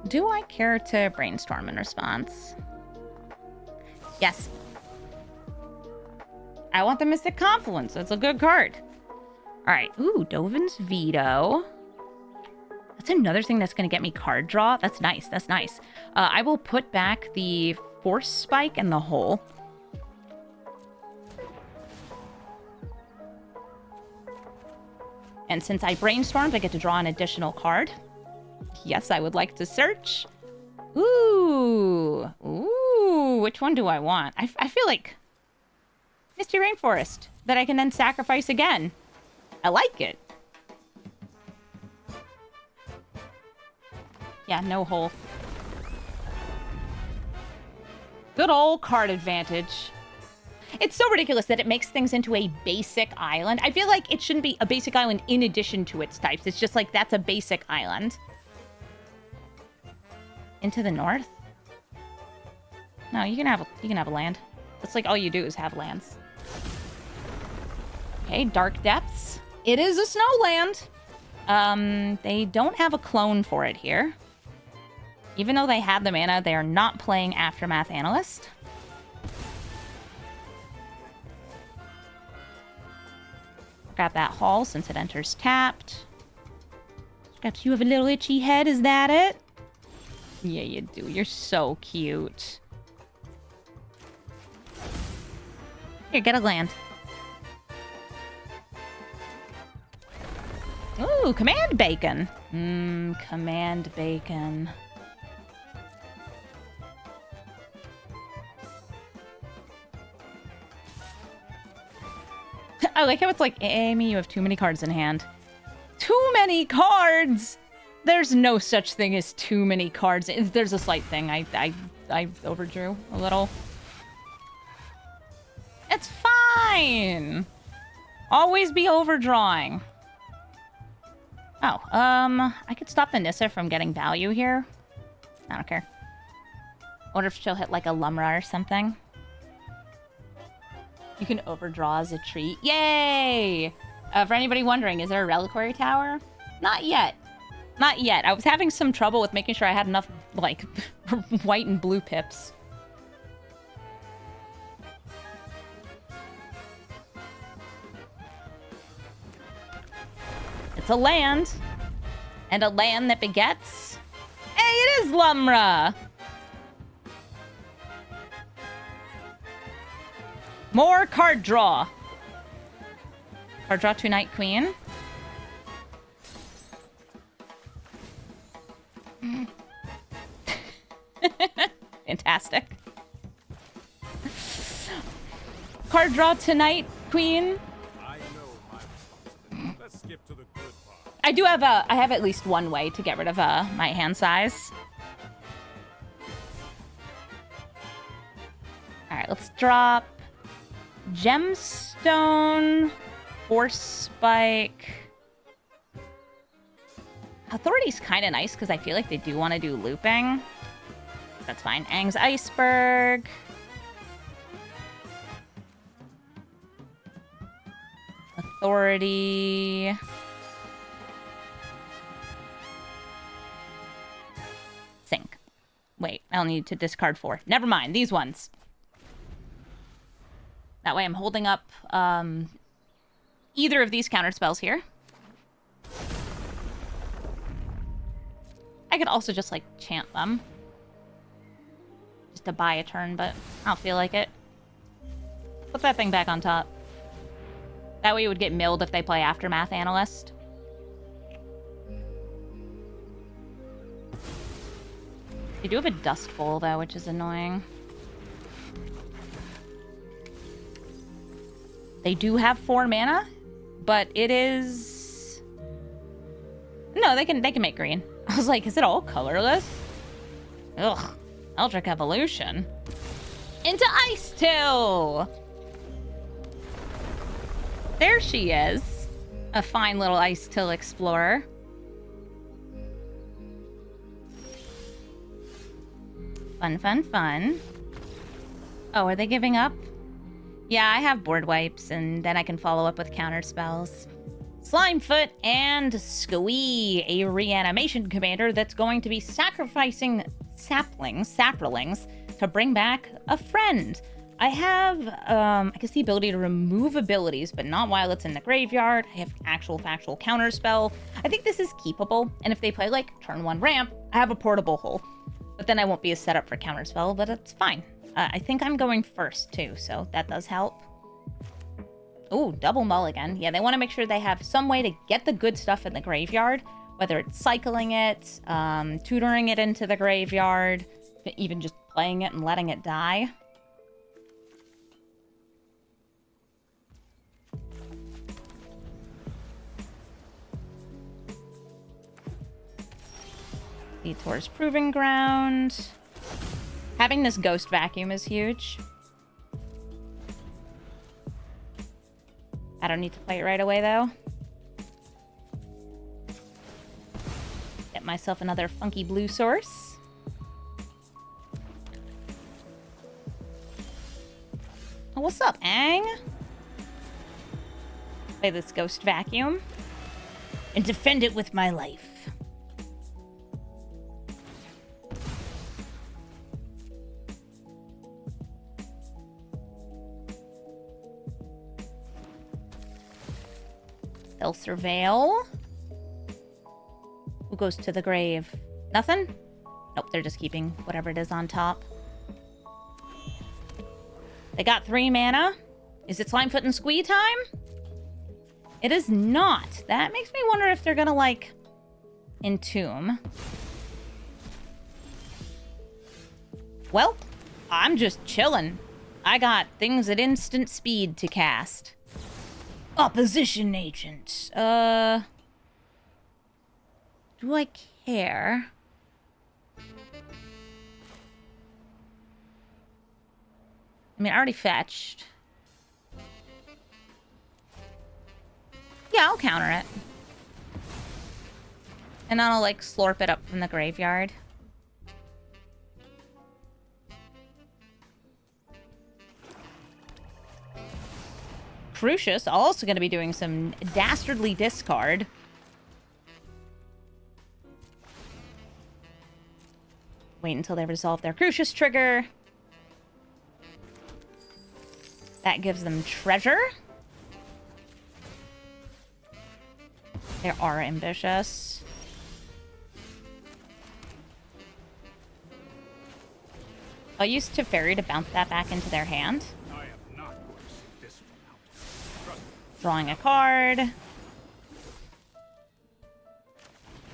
S1: Do I care to brainstorm in response? Yes. I want the Mystic Confluence. It's a good card. All right. Ooh, Dovin's Veto. That's another thing that's going to get me card draw. That's nice. That's nice. I will put back the Force Spike and the Hole. And since I brainstormed, I get to draw an additional card. Yes, I would like to search. Ooh. Ooh. Which one do I want? I feel like Misty Rainforest that I can then sacrifice again. I like it. Yeah, no hole. Good old card advantage. It's so ridiculous that it makes things into a basic island. I feel like it shouldn't be a basic island in addition to its types. It's just like, that's a basic island. Into the north? No, you can have a land. That's like all you do is have lands. Okay, Dark Depths. It is a snowland. They don't have a clone for it here. Even though they had the mana, they are not playing Aftermath Analyst. Grab that Hall since it enters tapped. Perhaps you have a little itchy head, is that it? Yeah, you do. You're so cute. Here, get a land. Ooh, Command Bacon. Command Bacon. I like how it's like, Amy, you have too many cards in hand. Too many cards! There's no such thing as too many cards. There's a slight thing. I overdrew a little. It's fine! Always be overdrawing. Oh, I could stop the Nissa from getting value here. I don't care. Wonder if she'll hit like a Lumra or something. You can overdraw as a treat. Yay! For anybody wondering, is there a Reliquary Tower? Not yet. Not yet. I was having some trouble with making sure I had enough, like, white and blue pips. It's a land. And a land that begets. Hey, it is Lumra! More card draw. Card draw to Night Queen. Fantastic. Card draw to Night Queen.
S4: I know my Let's skip to the good part.
S1: I have at least one way to get rid of my hand size. All right, let's drop Gemstone, Force Spike. Authority's kind of nice because I feel like they do want to do looping. That's fine. Aang's Iceberg. Authority. Sink. Wait, I'll need to discard 4. Never mind, these ones. That way I'm holding up either of these counter spells here. I could also just, like, chant them. Just to buy a turn, but I don't feel like it. Put that thing back on top. That way it would get milled if they play Aftermath Analyst. They do have a Dust Bowl, though, which is annoying. They do have 4 mana, but it is... No, they can make green. I was like, is it all colorless? Ugh. Eldritch Evolution. Into Ice Till! There she is. A fine little Ice Till Explorer. Fun, fun, fun. Oh, are they giving up? Yeah, I have board wipes, and then I can follow up with counter spells. Slimefoot and Squee, a reanimation commander that's going to be sacrificing saplings to bring back a friend. I have, I guess the ability to remove abilities, but not while it's in the graveyard. I have actual factual counter spell. I think this is keepable, and if they play, like, turn 1 ramp, I have a portable hole. But then I won't be a setup for counter spell, but it's fine. I think I'm going first, too, so that does help. Ooh, double mulligan. Yeah, they want to make sure they have some way to get the good stuff in the graveyard, whether it's cycling it, tutoring it into the graveyard, even just playing it and letting it die. Detour's Proving Ground. Having this Ghost Vacuum is huge. I don't need to play it right away, though. Get myself another funky blue source. Oh, what's up, Aang? Play this Ghost Vacuum. And defend it with my life. They'll surveil. Who goes to the grave? Nothing? Nope, they're just keeping whatever it is on top. They got 3 mana. Is it Slimefoot and Squee time? It is not. That makes me wonder if they're gonna, like, entomb. Well, I'm just chilling. I got things at instant speed to cast. Opposition agent. Do I care? I mean, I already fetched. Yeah, I'll counter it. And then I'll, like, slurp it up from the graveyard. Crucius also going to be doing some dastardly discard. Wait until they resolve their Crucius trigger. That gives them treasure. They are ambitious. I'll use Teferi to bounce that back into their hand. Drawing a card.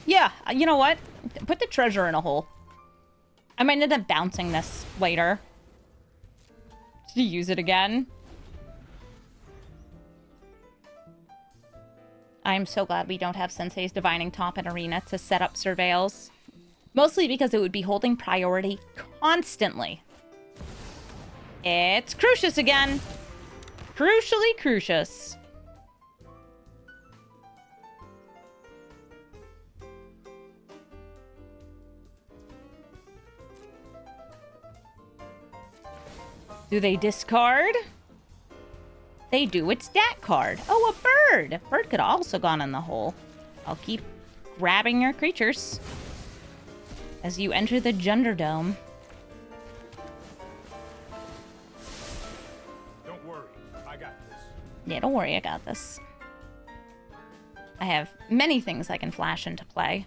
S1: Yeah, you know what? Put the treasure in a hole. I might end up bouncing this later. To use it again. I'm so glad we don't have Sensei's Divining Top in Arena to set up surveils. Mostly because it would be holding priority constantly. It's Crucius again. Crucially Crucius. Do they discard? They do. It's that card. Oh, a bird. A bird could have also gone in the hole. I'll keep grabbing your creatures as you enter the Junderdome.
S4: Don't worry, I got this.
S1: Yeah, don't worry, I got this. I have many things I can flash into play.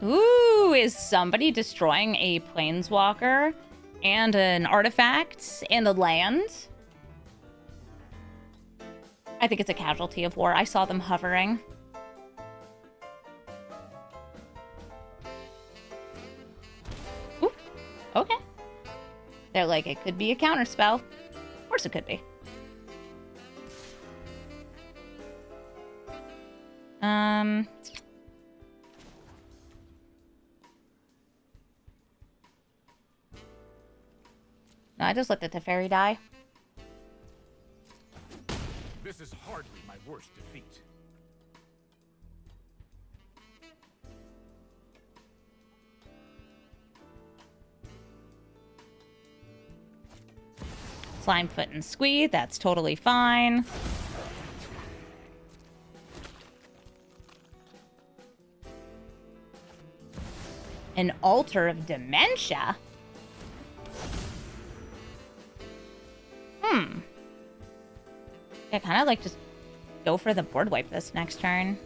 S1: Ooh, is somebody destroying a planeswalker and an artifact and a land? I think it's a casualty of war. I saw them hovering. Ooh, okay. They're like, it could be a counterspell. Of course it could be. No, I just let the Teferi die.
S4: This is hardly my worst defeat.
S1: Slime foot and squee, that's totally fine. An altar of dementia? I kind of like just go for the board wipe this next turn.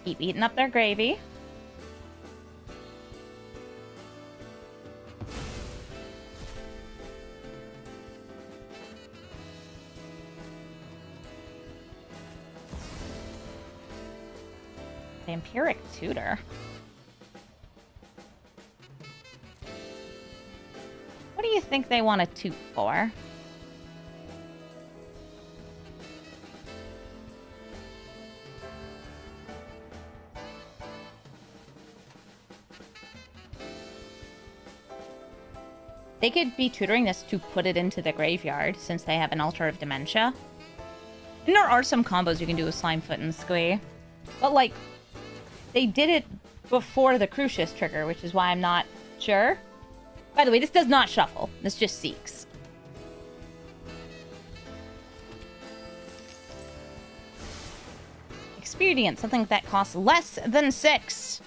S1: Keep eating up their gravy. Vampiric Tutor. What do you think they want a toot for? They could be tutoring this to put it into the graveyard, since they have an Altar of Dementia. And there are some combos you can do with Slime Foot and Squee. But, like, they did it before the Crucius trigger, which is why I'm not sure. By the way, this does not shuffle. This just seeks. Experience, something that costs less than 6.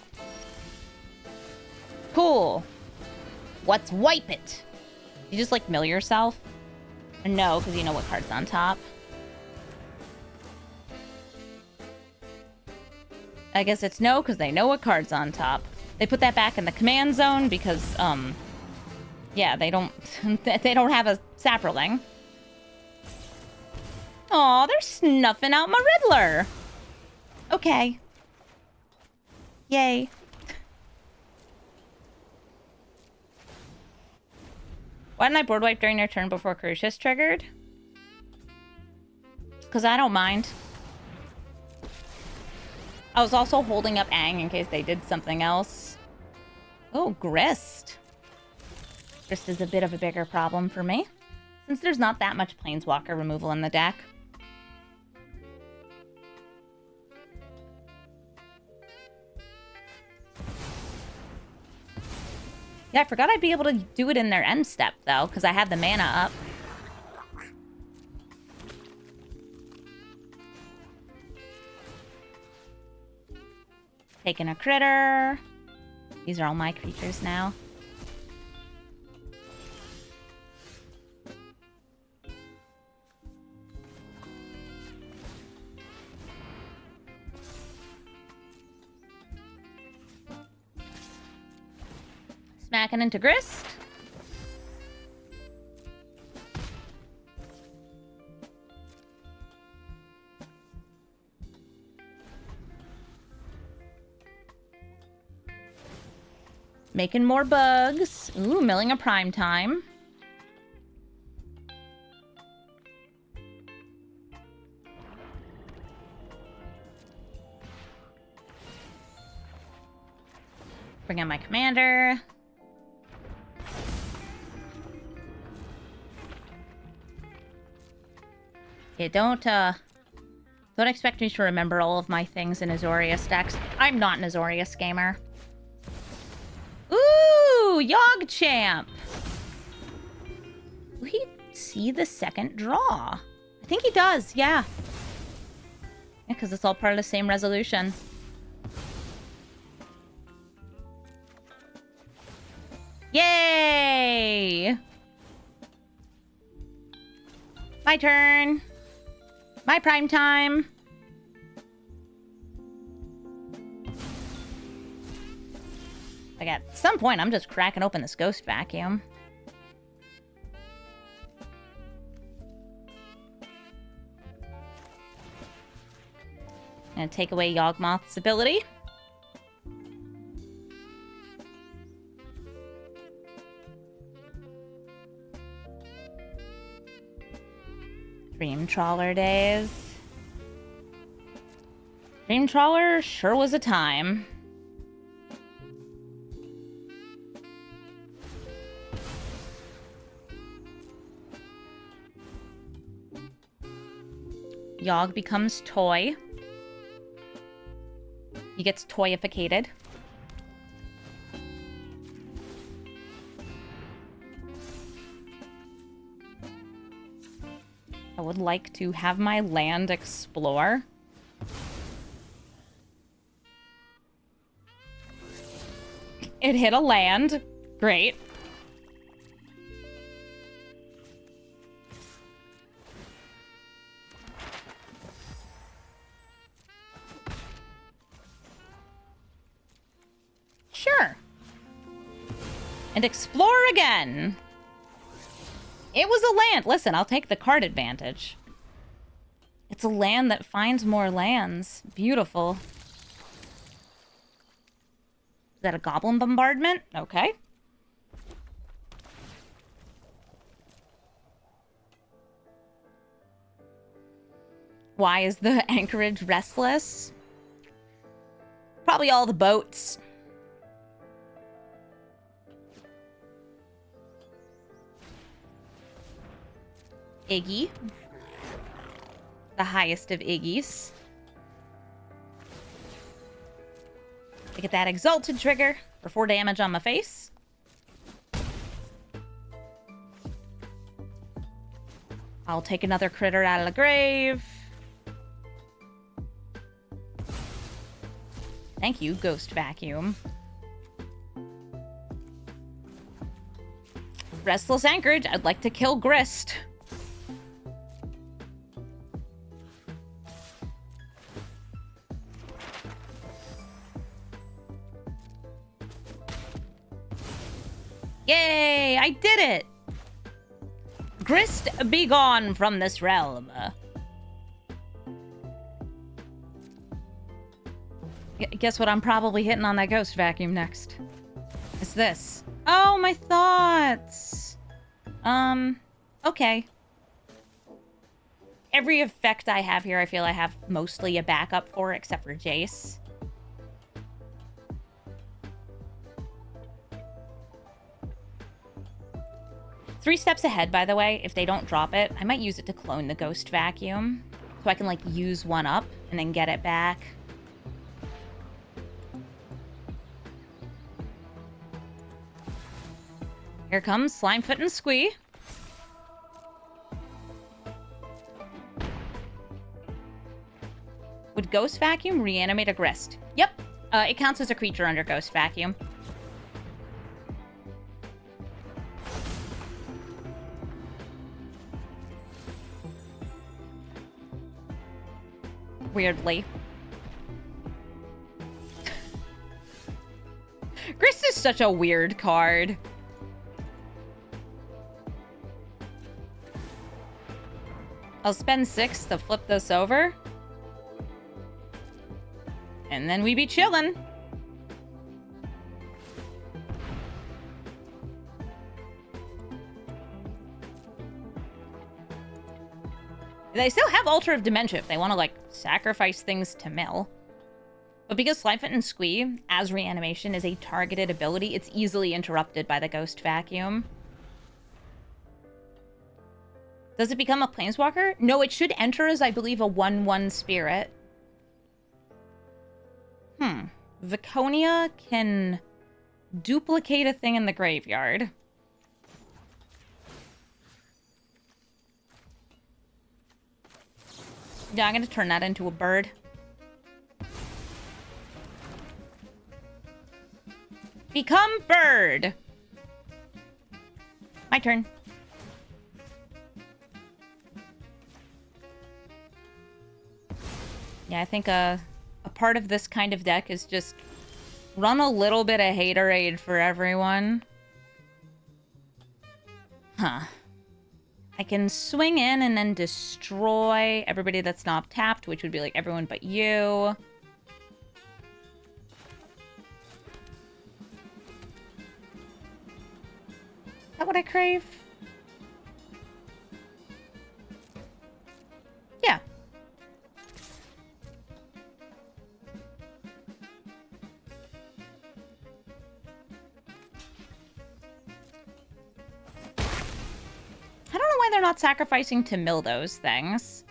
S1: Cool. What's wipe it? You just, like, mill yourself? No, because you know what card's on top. I guess it's no, because they know what card's on top. They put that back in the command zone because, yeah, they don't have a Saproling. Aw, they're snuffing out my Riddler. Okay. Yay. Why didn't I board wipe during their turn before Crucius triggered? Because I don't mind. I was also holding up Aang in case they did something else. Oh, Grist. Grist is a bit of a bigger problem for me, since there's not that much Planeswalker removal in the deck. Yeah, I forgot I'd be able to do it in their end step, though, because I had the mana up. Taking a critter. These are all my creatures now. Smacking into Grist. Making more bugs. Ooh, milling a prime time. Bring in my commander. Okay, don't expect me to remember all of my things in Azorius decks. I'm not an Azorius gamer. Ooh, Yogchamp! Will he see the second draw? I think he does, yeah. Yeah, because it's all part of the same resolution. Yay! My turn. My prime time. Like, at some point, I'm just cracking open this ghost vacuum. Gonna take away Yawgmoth's ability. Dream Trawler days. Dream Trawler sure was a time. Yogg becomes toy. He gets toyificated. I would like to have my land explore. It hit a land. Great. Sure. And explore again. It was a land. Listen, I'll take the card advantage. It's a land that finds more lands. Beautiful. Is that a goblin bombardment? Okay. Why is the anchorage restless? Probably all the boats. Iggy. The highest of Iggies. To get that exalted trigger for 4 damage on my face. I'll take another critter out of the grave. Thank you, Ghost Vacuum. Restless Anchorage, I'd like to kill Grist. Yay! I did it! Grist, be gone from this realm. Guess what I'm probably hitting on that Ghost Vacuum next? It's this. Oh, my thoughts! Okay. Every effect I have here, I feel I have mostly a backup for, except for Jace. Three steps ahead, by the way. If they don't drop it, I might use it to clone the Ghost Vacuum. So I can, like, use one up and then get it back. Here comes Slimefoot and Squee. Would Ghost Vacuum reanimate a Grist? Yep. It counts as a creature under Ghost Vacuum. Weirdly. Grist is such a weird card. I'll spend 6 to flip this over. And then we be chillin'. They still have Altar of Dementia if they want to, like, sacrifice things to mill. But because Slimefoot and Squee, as reanimation, is a targeted ability, it's easily interrupted by the Ghost Vacuum. Does it become a Planeswalker? No, it should enter as, I believe, a 1/1 spirit. Viconia can duplicate a thing in the graveyard. Yeah, I'm going to turn that into a bird. Become bird! My turn. Yeah, I think a part of this kind of deck is just run a little bit of haterade for everyone. Huh. I can swing in and then destroy everybody that's not tapped, which would be like everyone but you. Is that what I crave? Yeah. I don't know why they're not sacrificing to mill those things.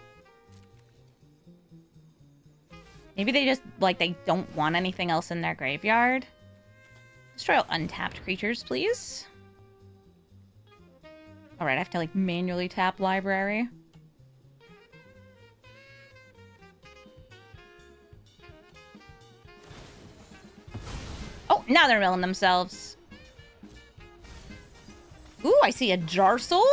S1: Maybe they just, like, they don't want anything else in their graveyard. Destroy all untapped creatures, please. Alright, I have to, like, manually tap library. Now they're milling themselves. Ooh, I see a Jarsel.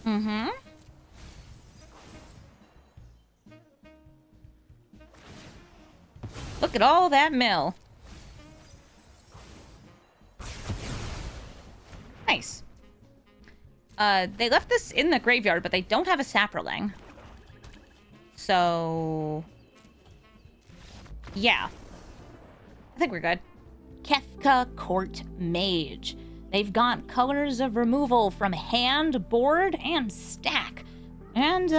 S1: Mm-hmm. Look at all that mill. Nice. They left this in the graveyard, but they don't have a Saproling. So... yeah. I think we're good. Kefka Court Mage. They've got colors of removal from hand, board, and stack. And,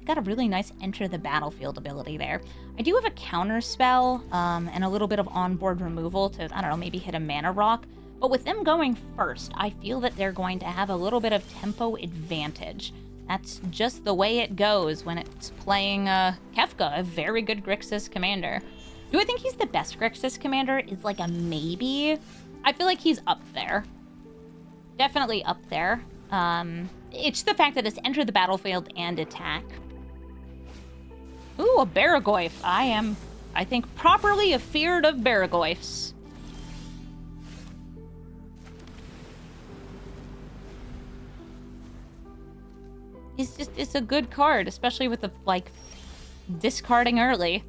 S1: got a really nice enter the battlefield ability there. I do have a counter spell, and a little bit of onboard removal to, I don't know, maybe hit a mana rock. But with them going first, I feel that they're going to have a little bit of tempo advantage. That's just the way it goes when it's playing Kefka, a very good Grixis commander. Do I think he's the best Grixis commander? Is like a maybe. I feel like he's up there. Definitely up there. It's the fact that it's enter the battlefield and attack. Ooh, a Baragoyf. I think, properly afeared of Baragoyfs. It's a good card, especially with the, like, discarding early.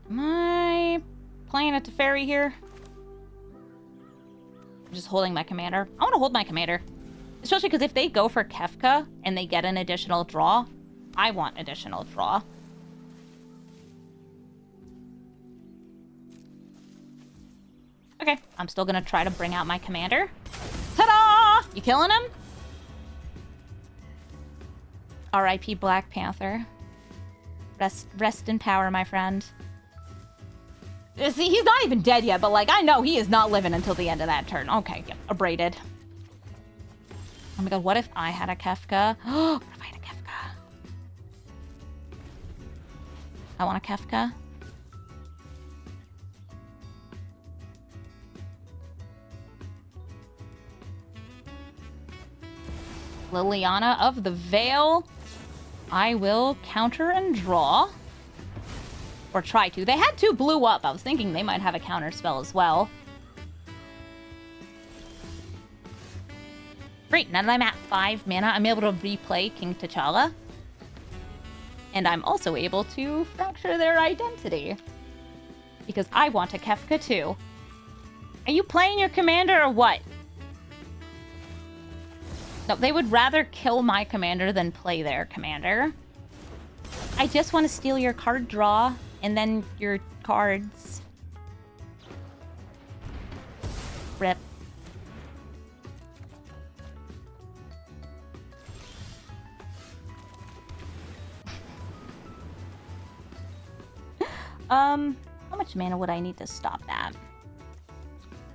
S1: Am I playing a Teferi here? I'm just holding my commander. I want to hold my commander. Especially because if they go for Kefka and they get an additional draw, I want additional draw. Okay, I'm still gonna try to bring out my commander. Ta-da! You killing him? R.I.P. Black Panther. Rest in power, my friend. See, he's not even dead yet, but, like, I know he is not living until the end of that turn. Okay, yep, abraded. Oh my god, what if I had a Kefka? What if I had a Kefka? I want a Kefka. Liliana of the Veil. I will counter and draw. Or try to. They had 2 blue up. I was thinking they might have a counter spell as well. Great, now that I'm at 5 mana, I'm able to replay King T'Challa. And I'm also able to fracture their identity. Because I want a Kefka too. Are you playing your commander or what? No, they would rather kill my commander than play their commander. I just want to steal your card draw and then your cards. Rip. How much mana would I need to stop that?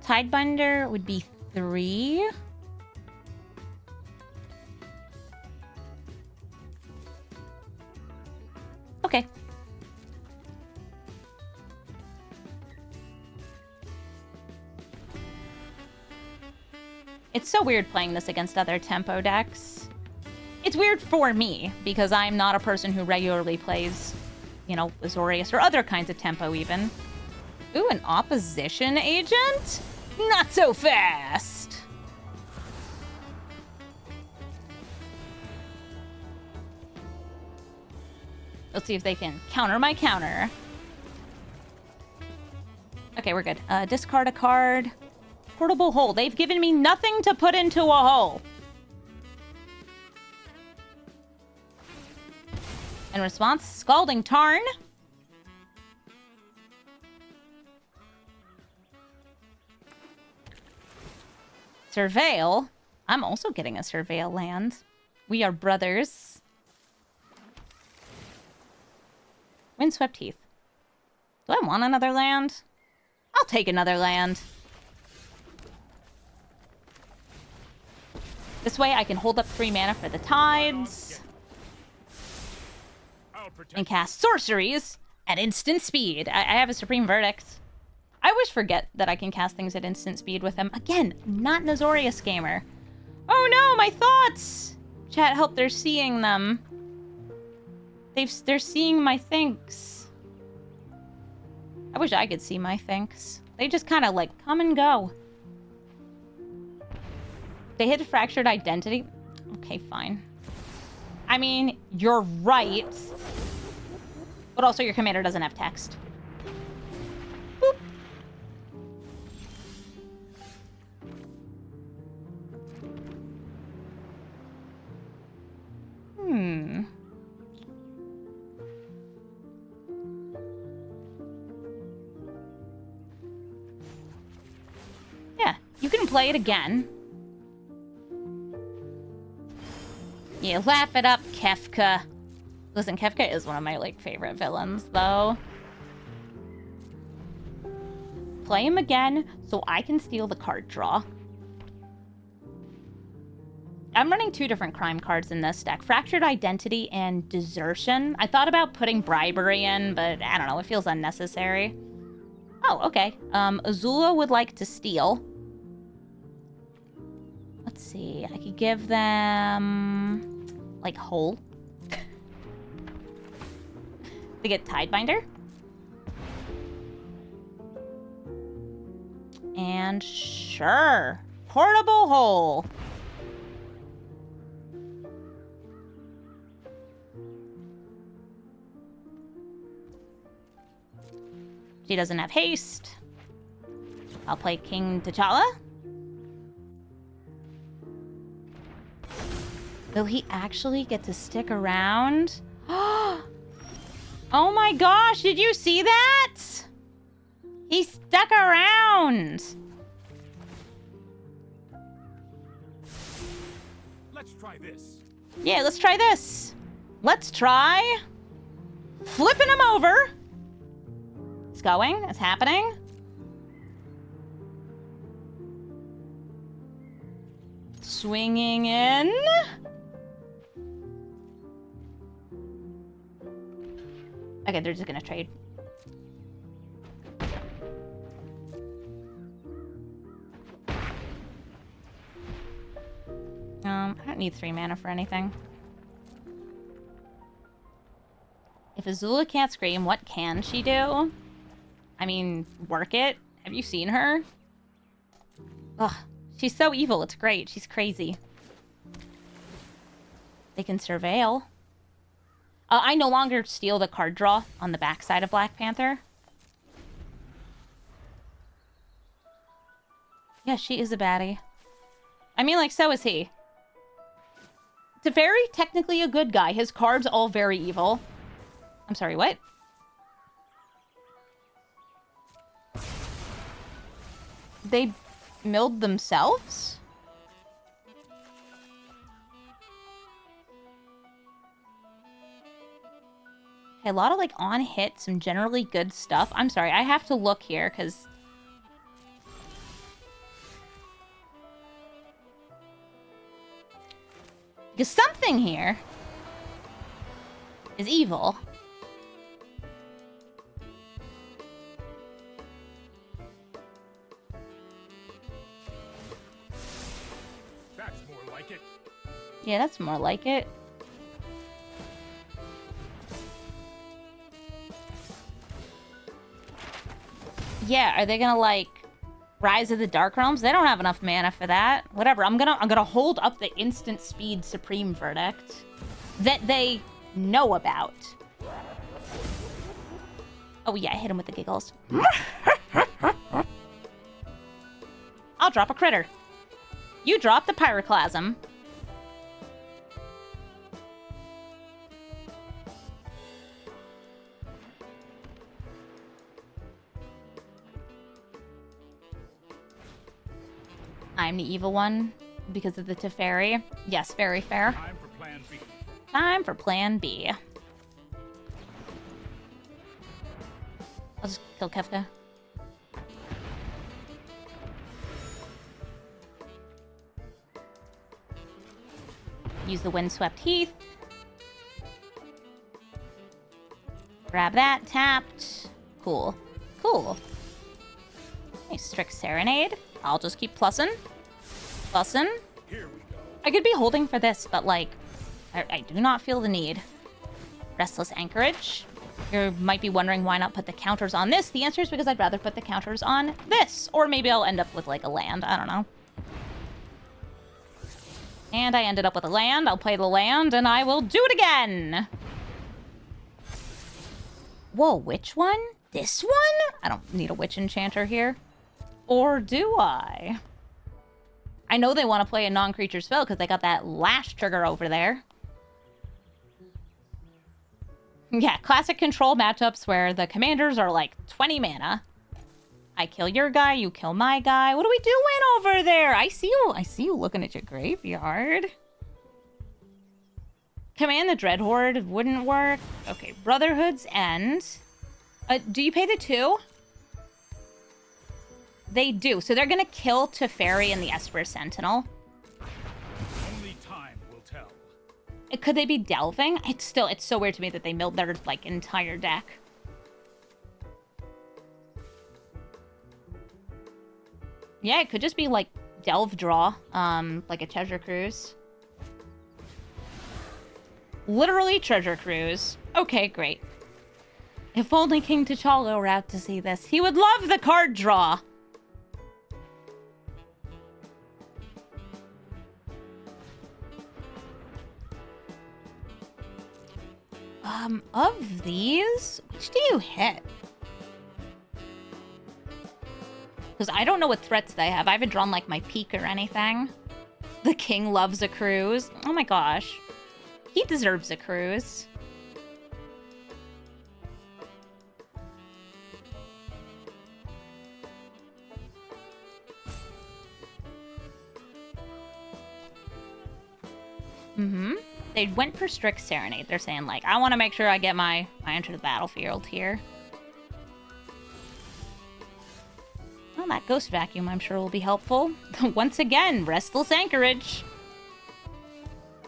S1: Tidebinder would be 3. Okay. It's so weird playing this against other tempo decks. It's weird for me, because I'm not a person who regularly plays, you know, Azorius or other kinds of tempo even. Ooh, an opposition agent? Not so fast! Let's see if they can counter my counter. Okay, we're good. Discard a card. Portable hole. They've given me nothing to put into a hole. In response, Scalding Tarn. Surveil. I'm also getting a Surveil land. We are brothers. Windswept Heath. Do I want another land? I'll take another land. This way I can hold up 3 mana for the tides. And cast sorceries At instant speed. I have a Supreme Verdict. I always forget that I can cast things at instant speed with him. Again, not an Azorius gamer. Oh no, my thoughts! Chat, help, they're seeing them. They're seeing my thinks. I wish I could see my thinks. They just kind of like come and go. They hit fractured identity. Okay, fine. I mean, you're right. But also your commander doesn't have text. Boop. Yeah, you can play it again. Yeah, laugh it up, Kefka. Listen, Kefka is one of my, like, favorite villains, though. Play him again so I can steal the card draw. I'm running 2 different crime cards in this deck. Fractured Identity and Desertion. I thought about putting Bribery in, but I don't know. It feels unnecessary. Oh, okay. Azula would like to steal. Let's see. I could give them... like, Hole. They get Tidebinder. And sure. Portable Hole. She doesn't have haste. I'll play King T'Challa. Will he actually get to stick around? Oh my gosh, did you see that? He stuck around.
S4: Let's try this.
S1: Yeah, let's try this. Let's try flipping him over. It's going, it's happening. Swinging in. Okay, they're just gonna trade. I don't need 3 mana for anything. If Azula can't scream, what can she do? I mean, work it. Have you seen her? Ugh, she's so evil. It's great. She's crazy. They can surveil. I no longer steal the card draw on the backside of Black Panther. Yeah, she is a baddie. I mean, like, so is he. Teferi, technically a good guy. His cards all very evil. I'm sorry, what? They milled themselves? Okay, a lot of, like, on-hit, some generally good stuff. I'm sorry, I have to look here, because... because something here is evil.
S4: That's more like it.
S1: Yeah, that's more like it. Yeah, are they gonna, like, Rise of the Dark Realms? They don't have enough mana for that. Whatever, I'm gonna hold up the instant speed Supreme Verdict that they know about. Oh yeah, I hit him with the giggles. I'll drop a critter. You drop the Pyroclasm. I'm the evil one because of the Teferi. Yes, very fair.
S4: Time for plan B.
S1: Time for plan B. I'll just kill Kefka. Use the Windswept Heath. Grab that, tapped. Cool. Cool. Nice, Strict Serenade. I'll just keep plussin'. Plussin'.
S4: Here we go.
S1: I could be holding for this, but, like, I do not feel the need. Restless Anchorage. You might be wondering why not put the counters on this. The answer is because I'd rather put the counters on this. Or maybe I'll end up with, like, a land. I don't know. And I ended up with a land. I'll play the land, and I will do it again. Whoa, which one? This one? I don't need a witch enchanter here. Or do I? I know they want to play a non-creature spell because they got that lash trigger over there. Yeah, classic control matchups where the commanders are like 20 mana. I kill your guy, you kill my guy. What are we doing over there? I see you looking at your graveyard. Command the Dread Horde wouldn't work. Okay, Brotherhood's End. Do you pay the 2? They do. So they're gonna kill Teferi and the Esper Sentinel.
S4: Only time will tell.
S1: Could they be delving? It's so weird to me that they milled their, like, entire deck. Yeah, it could just be, like, delve draw, like a treasure cruise. Literally treasure cruise. Okay, great. If only King T'Challa were out to see this. He would love the card draw. Of these, which do you hit? Because I don't know what threats they have. I haven't drawn, like, my peak or anything. The king loves a cruise. Oh my gosh. He deserves a cruise. They went for Strict Serenade. They're saying, like, I want to make sure I get my enter the battlefield here. Well, that Ghost Vacuum, I'm sure, will be helpful. Once again, Restless Anchorage.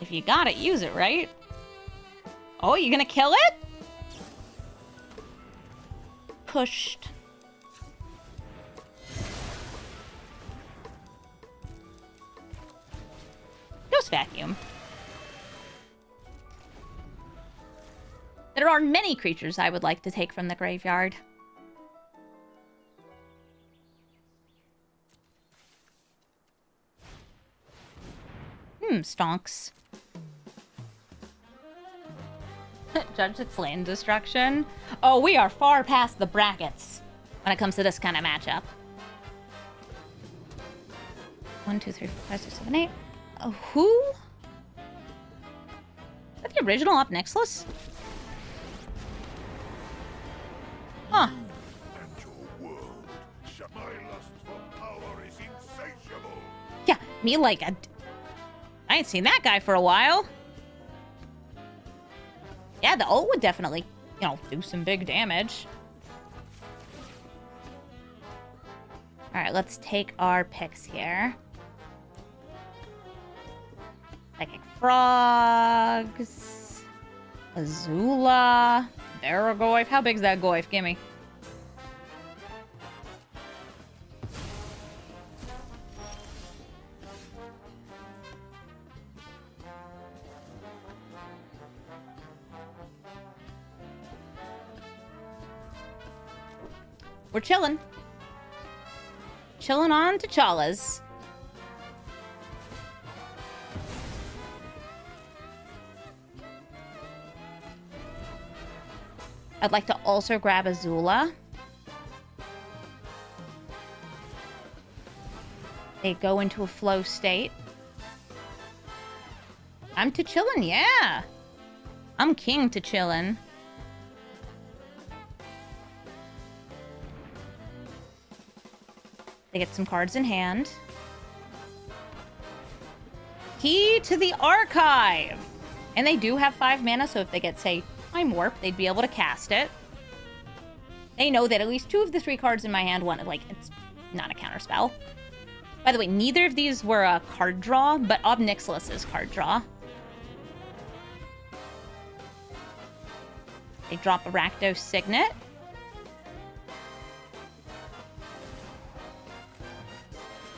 S1: If you got it, use it, right? Oh, you gonna kill it? Pushed. Ghost Vacuum. There are many creatures I would like to take from the graveyard. Stonks. Judge its land destruction. Oh, we are far past the brackets when it comes to this kind of matchup. 1, 2, 3, 4, 5, 6, 7, 8. Who? Is that the original Op Nixless? Huh.
S3: And your world. My lust for power is insatiable.
S1: Yeah, me like a... I ain't seen that guy for a while. Yeah, the ult would definitely, you know, do some big damage. Alright, let's take our picks here. Psychic Frogs. Azula. Baragoyf. How big's that Goyf? Gimme. We're chilling. Chilling on T'Challa's. I'd like to also grab Azula. They go into a flow state. I'm T'Chillin', yeah. I'm King T'Chillin'. They get some cards in hand. Key to the Archive! And they do have 5 mana, so if they get, say, Time Warp, they'd be able to cast it. They know that at least 2 of the 3 cards in my hand, one, like, it's not a counterspell. By the way, neither of these were a card draw, but Ob Nixilis is card draw. They drop a Rakdos Signet.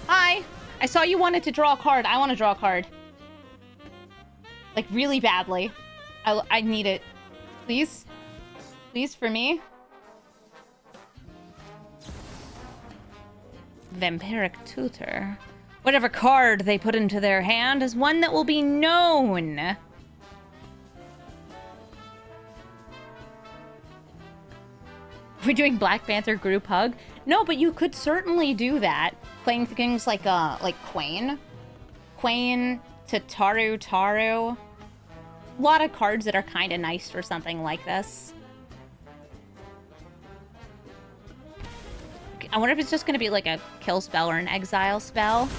S1: Hi! I saw you wanted to draw a card. I want to draw a card. Like, really badly. I need it. Please? Please, for me? Vampiric Tutor. Whatever card they put into their hand is one that will be known. We're doing Black Panther group hug? No, but you could certainly do that. Playing things like Quain. Quain, Tataru Taru. A lot of cards that are kind of nice for something like this. I wonder if it's just going to be like a kill spell or an exile spell.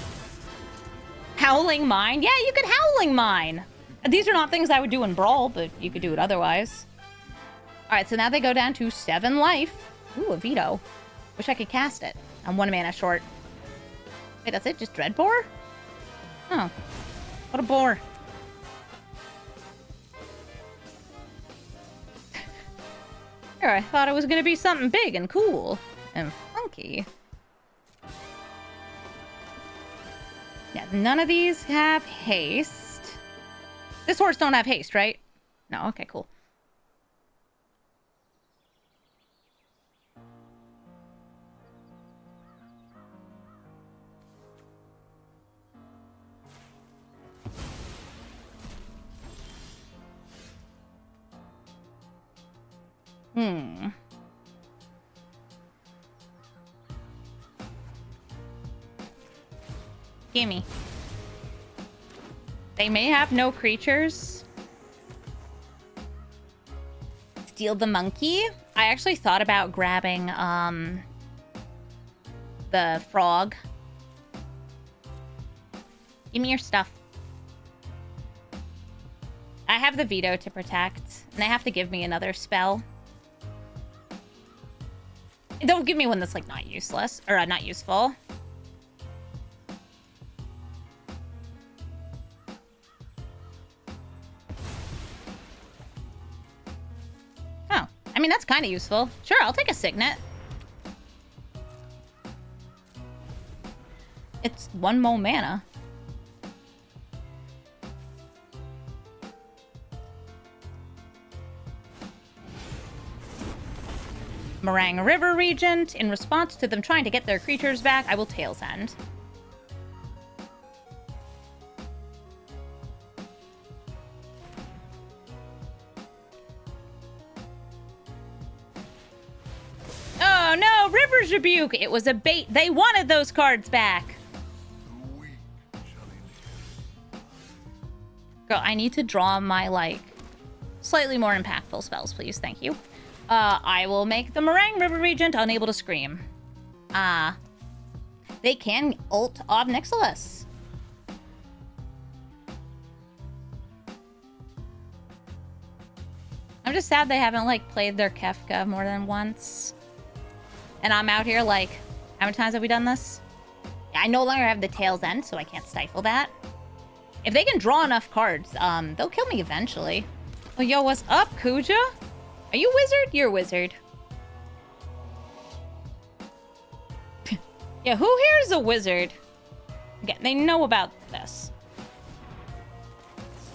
S1: Howling Mine? Yeah, you could Howling Mine. These are not things I would do in Brawl, but you could do it otherwise. Alright, so now they go down to 7 life. Ooh, a Veto. Wish I could cast it. I'm 1 mana short. Wait, that's it? Just Dreadbore? Oh. What a bore. Here, I thought it was gonna be something big and cool. And funky. Yeah, none of these have haste. This horse don't have haste, right? No, okay, cool. Gimme. They may have no creatures. Steal the monkey. I actually thought about grabbing the frog. Give me your stuff. I have the veto to protect, and they have to give me another spell. Don't give me one that's like not useless or not useful. Oh, I mean that's kind of useful. Sure, I'll take a Signet. It's 1 more mana. Meringue River Regent. In response to them trying to get their creatures back, I will Tail's End. Oh no, River's Rebuke! It was a bait. They wanted those cards back. Girl, I need to draw my, like, slightly more impactful spells, please. Thank you. I will make the Meringue River Regent unable to scream. They can ult Ob Nixilis. I'm just sad they haven't, like, played their Kefka more than once. And I'm out here, like, how many times have we done this? I no longer have the Tail's End, so I can't stifle that. If they can draw enough cards, they'll kill me eventually. Oh, yo, what's up, Kuja? Are you a wizard? You're a wizard. Yeah, who here is a wizard? Again, they know about this.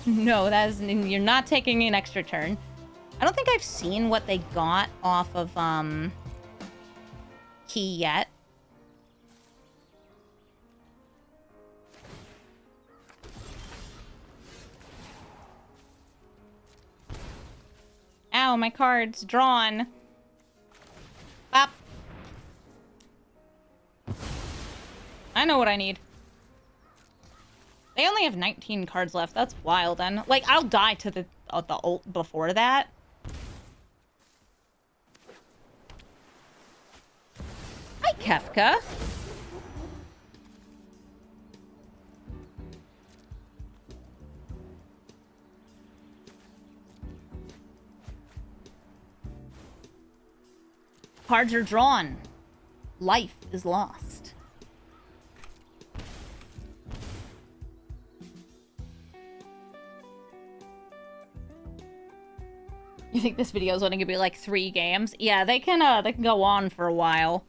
S1: No, that is... You're not taking an extra turn. I don't think I've seen what they got off of, Key yet. Ow, my card's drawn. Bop. I know what I need. They only have 19 cards left. That's wild, and like I'll die to the ult before that. Hi, Kefka. Cards are drawn. Life is lost. You think this video is only gonna be like 3 games? Yeah, they can go on for a while.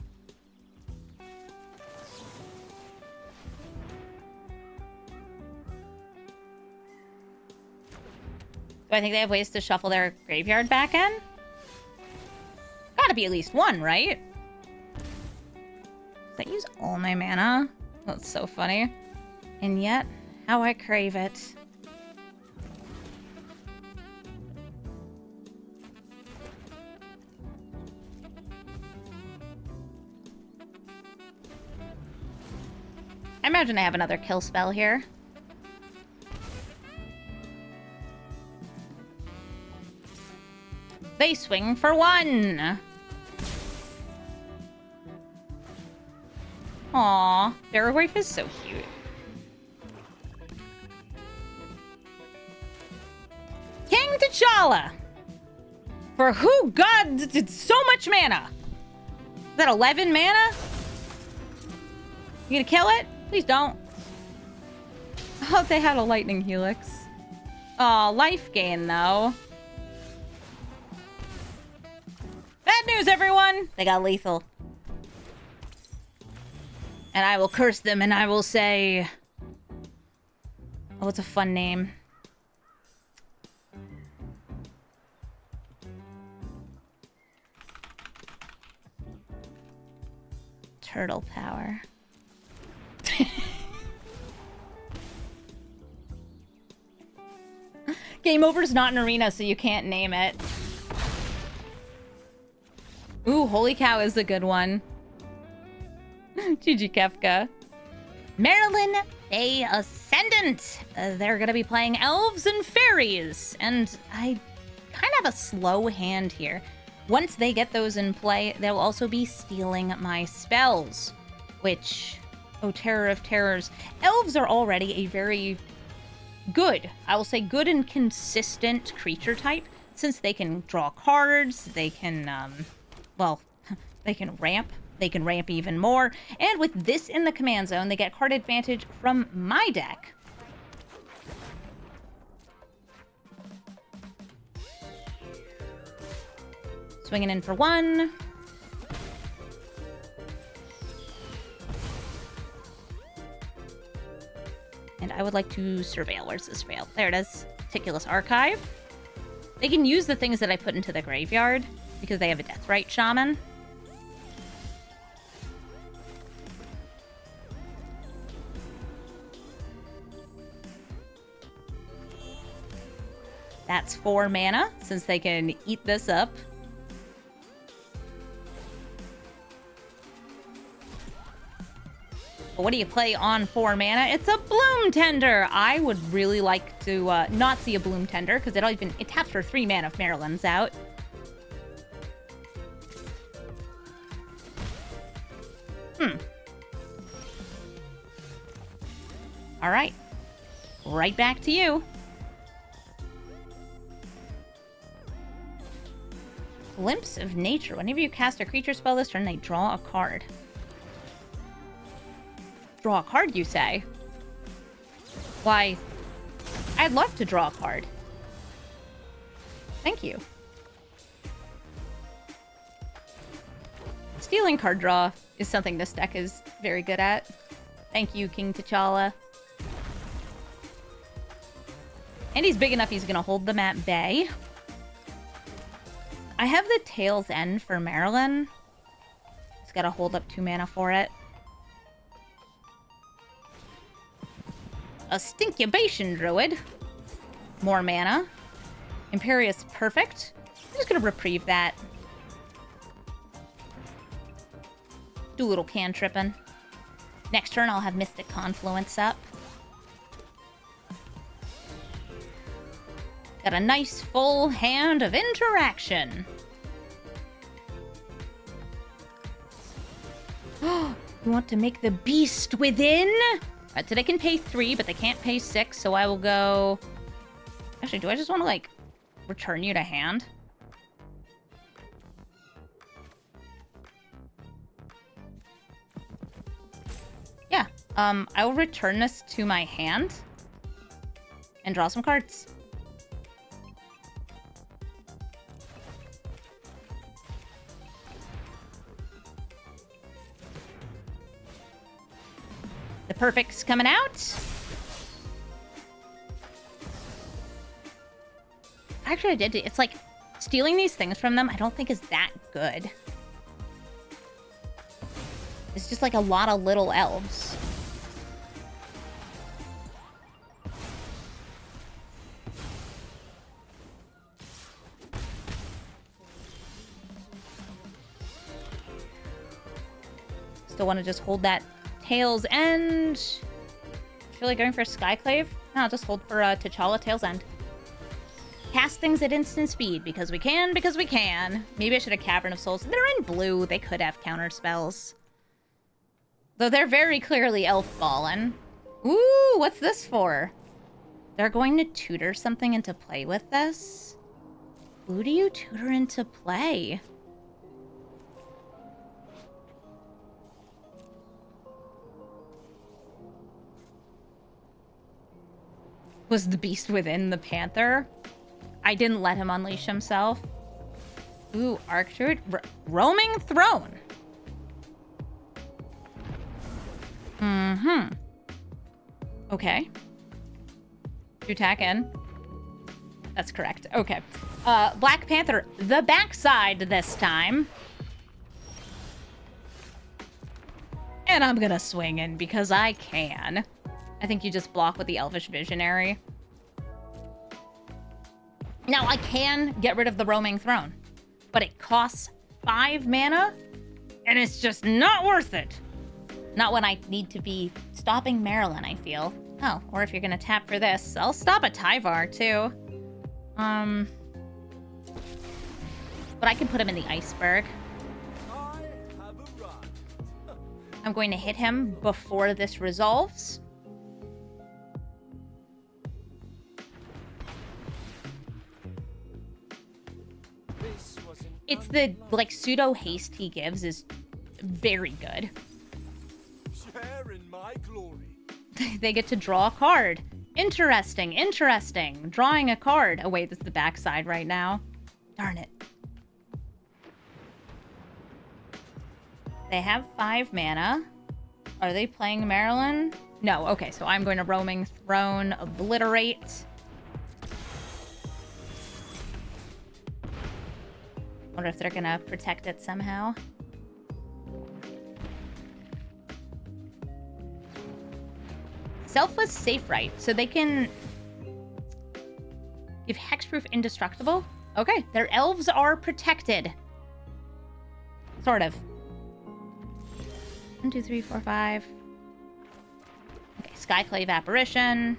S1: Do I think they have ways to shuffle their graveyard back in? Gotta be at least one, right? Did I use all my mana? That's so funny. And yet, how I crave it. I imagine I have another kill spell here. They swing for 1! Aww, Barrowreef is so cute. King T'Challa! For who God did so much mana? Is that 11 mana? You gonna kill it? Please don't. Oh, they had a lightning helix. Aw, life gain though. Bad news, everyone! They got lethal. And I will curse them and I will say... Oh, it's a fun name. Turtle power. Game Over's not an arena, so you can't name it. Ooh, Holy Cow is a good one. GG Kefka. Maryland Fae Ascendant. They're gonna be playing elves and fairies. And I kind of have a slow hand here. Once they get those in play, they'll also be stealing my spells. Which, oh, terror of terrors. Elves are already a very good, I will say good and consistent creature type. Since they can draw cards, they can, well, they can ramp. They can ramp even more. And with this in the command zone, they get card advantage from my deck. Swinging in for 1. And I would like to surveil. Where's this veil? There it is. Meticulous Archive. They can use the things that I put into the graveyard because they have a Deathrite Shaman. That's 4 mana, since they can eat this up. But what do you play on 4 mana? It's a Bloom Tender! I would really like to not see a Bloom Tender, because it taps for 3 mana if Maryland's out. Alright. Right back to you. Glimpse of Nature. Whenever you cast a creature spell this turn, they draw a card. Draw a card, you say? Why, I'd love to draw a card. Thank you. Stealing card draw is something this deck is very good at. Thank you, King T'Challa. And he's big enough he's gonna hold them at bay. I have the Tail's End for Maryland. Just gotta hold up 2 mana for it. A Stinkubation Druid. More mana. Imperious Perfect. I'm just gonna reprieve that. Do a little cantripping. Next turn I'll have Mystic Confluence up. Got a nice full hand of interaction. Oh, you want to make the beast within? So they can pay 3, but they can't pay 6, so I will go... Actually, do I just want to, like, return you to hand? Yeah, I will return this to my hand and draw some cards. The perfect's coming out. Actually, I did. It's like stealing these things from them, I don't think is that good. It's just like a lot of little elves. Still want to just hold that Tail's End. Feel like going for Skyclave? No, I'll just hold for T'Challa Tail's End. Cast things at instant speed because we can, because we can. Maybe I should have Cavern of Souls. They're in blue. They could have counter spells. Though they're very clearly elf fallen. Ooh, what's this for? They're going to tutor something into play with this? Who do you tutor into play? Was the beast within the Panther? I didn't let him unleash himself. Ooh, Arctrude. Roaming Throne. Mm-hmm. Okay. Attack in. That's correct. Okay. Black Panther, the backside this time. And I'm gonna swing in because I can. I think you just block with the Elvish Visionary. Now, I can get rid of the Roaming Throne, but it costs 5 mana, and it's just not worth it. Not when I need to be stopping Marilyn, I feel. Oh, or if you're gonna tap for this, I'll stop a Tyvar, too. But I can put him in the Iceberg. I'm going to hit him before this resolves. It's the, like, pseudo haste he gives is very good.
S4: Share in my glory.
S1: They get to draw a card. Interesting, interesting. Drawing a card. Oh, wait, this is the backside right now. Darn it. They have 5 mana. Are they playing Marilyn? No, okay, so I'm going to Roaming Throne, Obliterate. Wonder if they're gonna protect it somehow. Selfless Safe Right, so they can give Hexproof Indestructible. Okay, their elves are protected. Sort of. 1, 2, 3, 4, 5. Okay, Skyclave Apparition.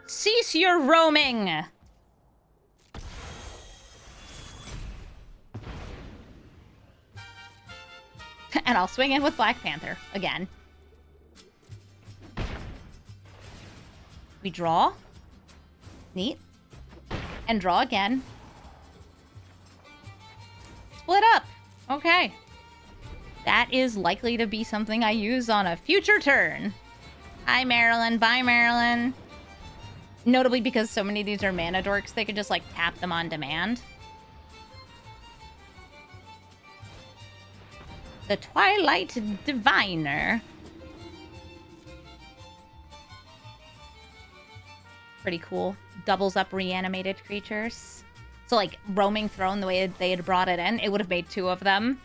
S1: Cease your roaming! And I'll swing in with Black Panther again. We draw. Neat. And draw again. Split up. Okay. That is likely to be something I use on a future turn. Hi, Marilyn. Bye, Marilyn. Notably because so many of these are mana dorks, they could just, like, tap them on demand. The Twilight Diviner. Pretty cool. Doubles up reanimated creatures. So, like, Roaming Throne, the way they had brought it in, it would have made 2 of them.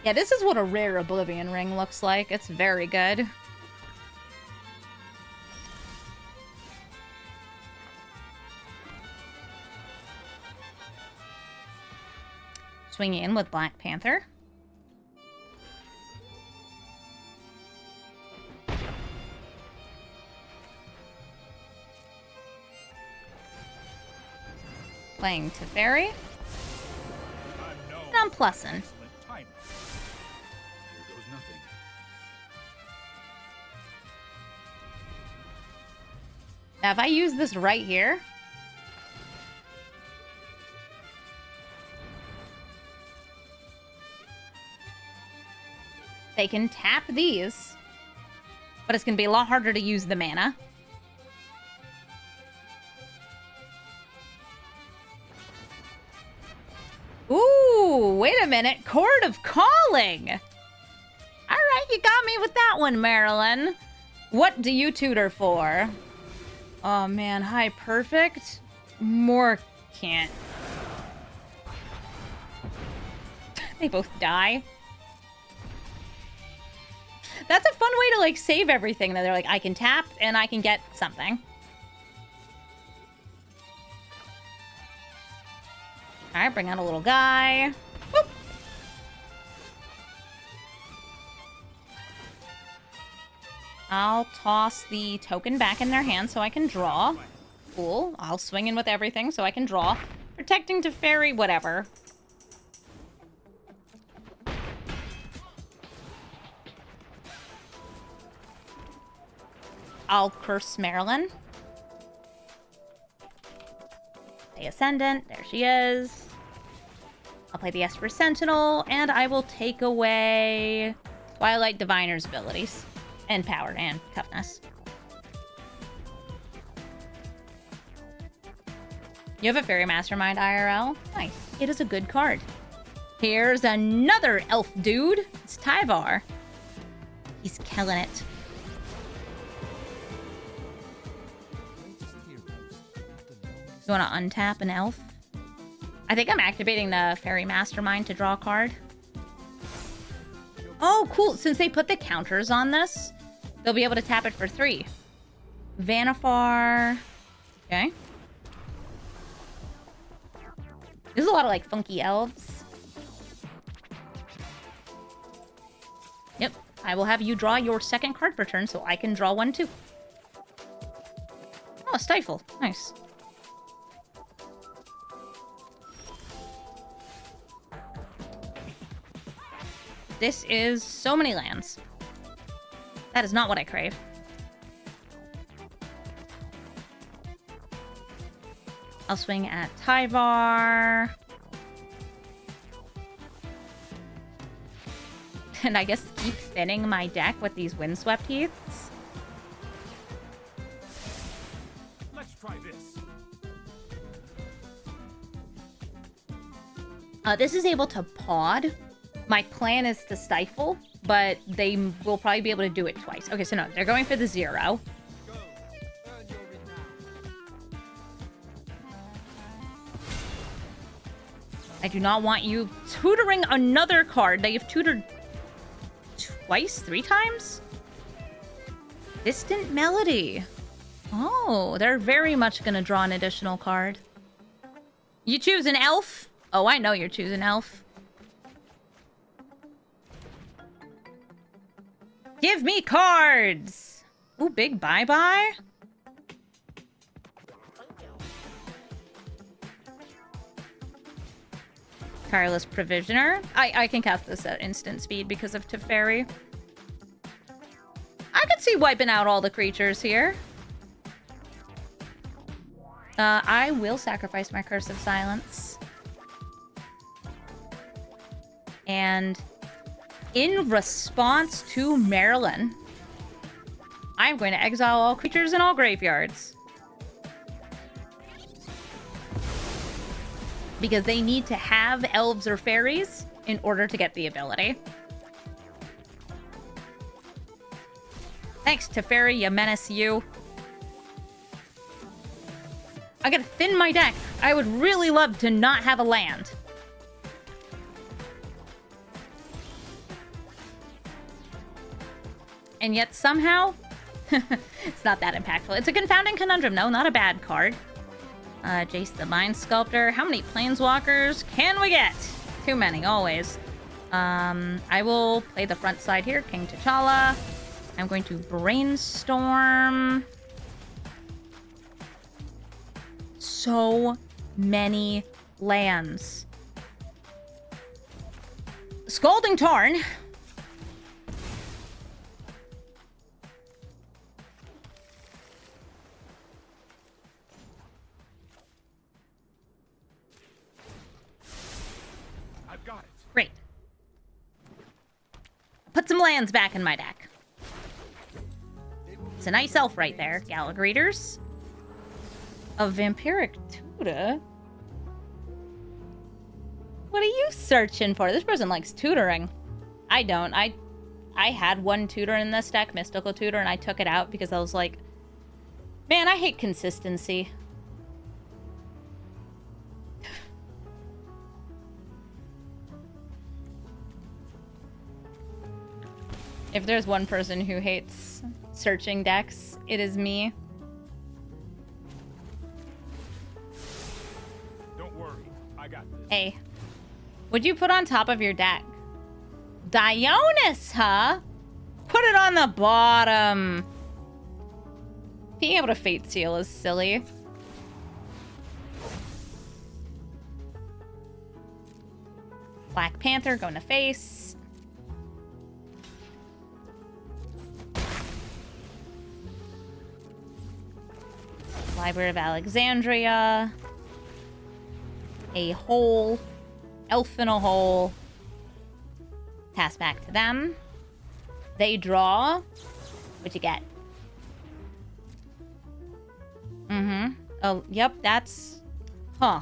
S1: Yeah, this is what a rare Oblivion Ring looks like. It's very good. Swinging in with Black Panther. Playing Teferi. And I'm plussing.
S4: Here goes nothing.
S1: Now, if I use this right here, they can tap these, but it's going to be a lot harder to use the mana. Wait a minute. Chord of Calling. All right, you got me with that one, Marilyn. What do you tutor for? Oh, man. High Perfect? More can't. They both die. That's a fun way to, like, save everything. That they're like, I can tap and I can get something. All right, bring out a little guy. Whoop. I'll toss the token back in their hand so I can draw. Cool. I'll swing in with everything so I can draw. Protecting Teferi, whatever. I'll curse Marilyn. Play Ascendant. There she is. I'll play the Esper Sentinel, and I will take away Twilight Diviner's abilities. And power and toughness. You have a Fairy Mastermind IRL? Nice. It is a good card. Here's another elf dude. It's Tyvar. He's killing it. You want to untap an elf? I think I'm activating the Fairy Mastermind to draw a card. Oh, cool. Since they put the counters on this, they'll be able to tap it for 3. Vanifar. Okay. There's a lot of, like, funky elves. Yep. I will have you draw your second card per turn so I can draw one, too. Oh, Stifle. Nice. This is so many lands. That is not what I crave. I'll swing at Tyvar. And I guess keep thinning my deck with these Windswept Heaths.
S4: Let's try this.
S1: This is able to pod. My plan is to Stifle, but they will probably be able to do it twice. Okay, so no, they're going for the 0.
S4: Go. Earn your renown.
S1: I do not want you tutoring another card that you've tutored twice, 3 times? Distant Melody. Oh, they're very much going to draw an additional card. You choose an elf? Oh, I know you're choosing elf. Give me cards! Ooh, big bye-bye. Tireless Provisioner. I can cast this at instant speed because of Teferi. I could see wiping out all the creatures here. I will sacrifice my Curse of Silence. And in response to Marilyn, I'm going to exile all creatures in all graveyards. Because they need to have elves or fairies in order to get the ability. Thanks, Teferi, you menace you. I gotta thin my deck. I would really love to not have a land. And yet somehow, it's not that impactful. It's a Confounding Conundrum. No, not a bad card. Jace the Mind Sculptor. How many Planeswalkers can we get? Too many, always. I will play the front side here. King T'Challa. I'm going to Brainstorm. So many lands. Scalding Tarn.
S4: I've got it.
S1: Great. Put some lands back in my deck. It's a nice elf right there. Gallic Readers. A Vampiric Tutor. What are you searching for? This person likes tutoring. I don't. I had one tutor in this deck, Mystical Tutor, and I took it out because I was like, man, I hate consistency. If there's one person who hates searching decks, it is me.
S4: Don't worry, I got this.
S1: Hey, what'd you put on top of your deck? Dionis, huh? Put it on the bottom. Being able to Fate Seal is silly. Black Panther going to face. Library of Alexandria. A hole. Elf in a hole. Pass back to them. They draw. What'd you get? Mm-hmm. Oh, yep, that's... Huh.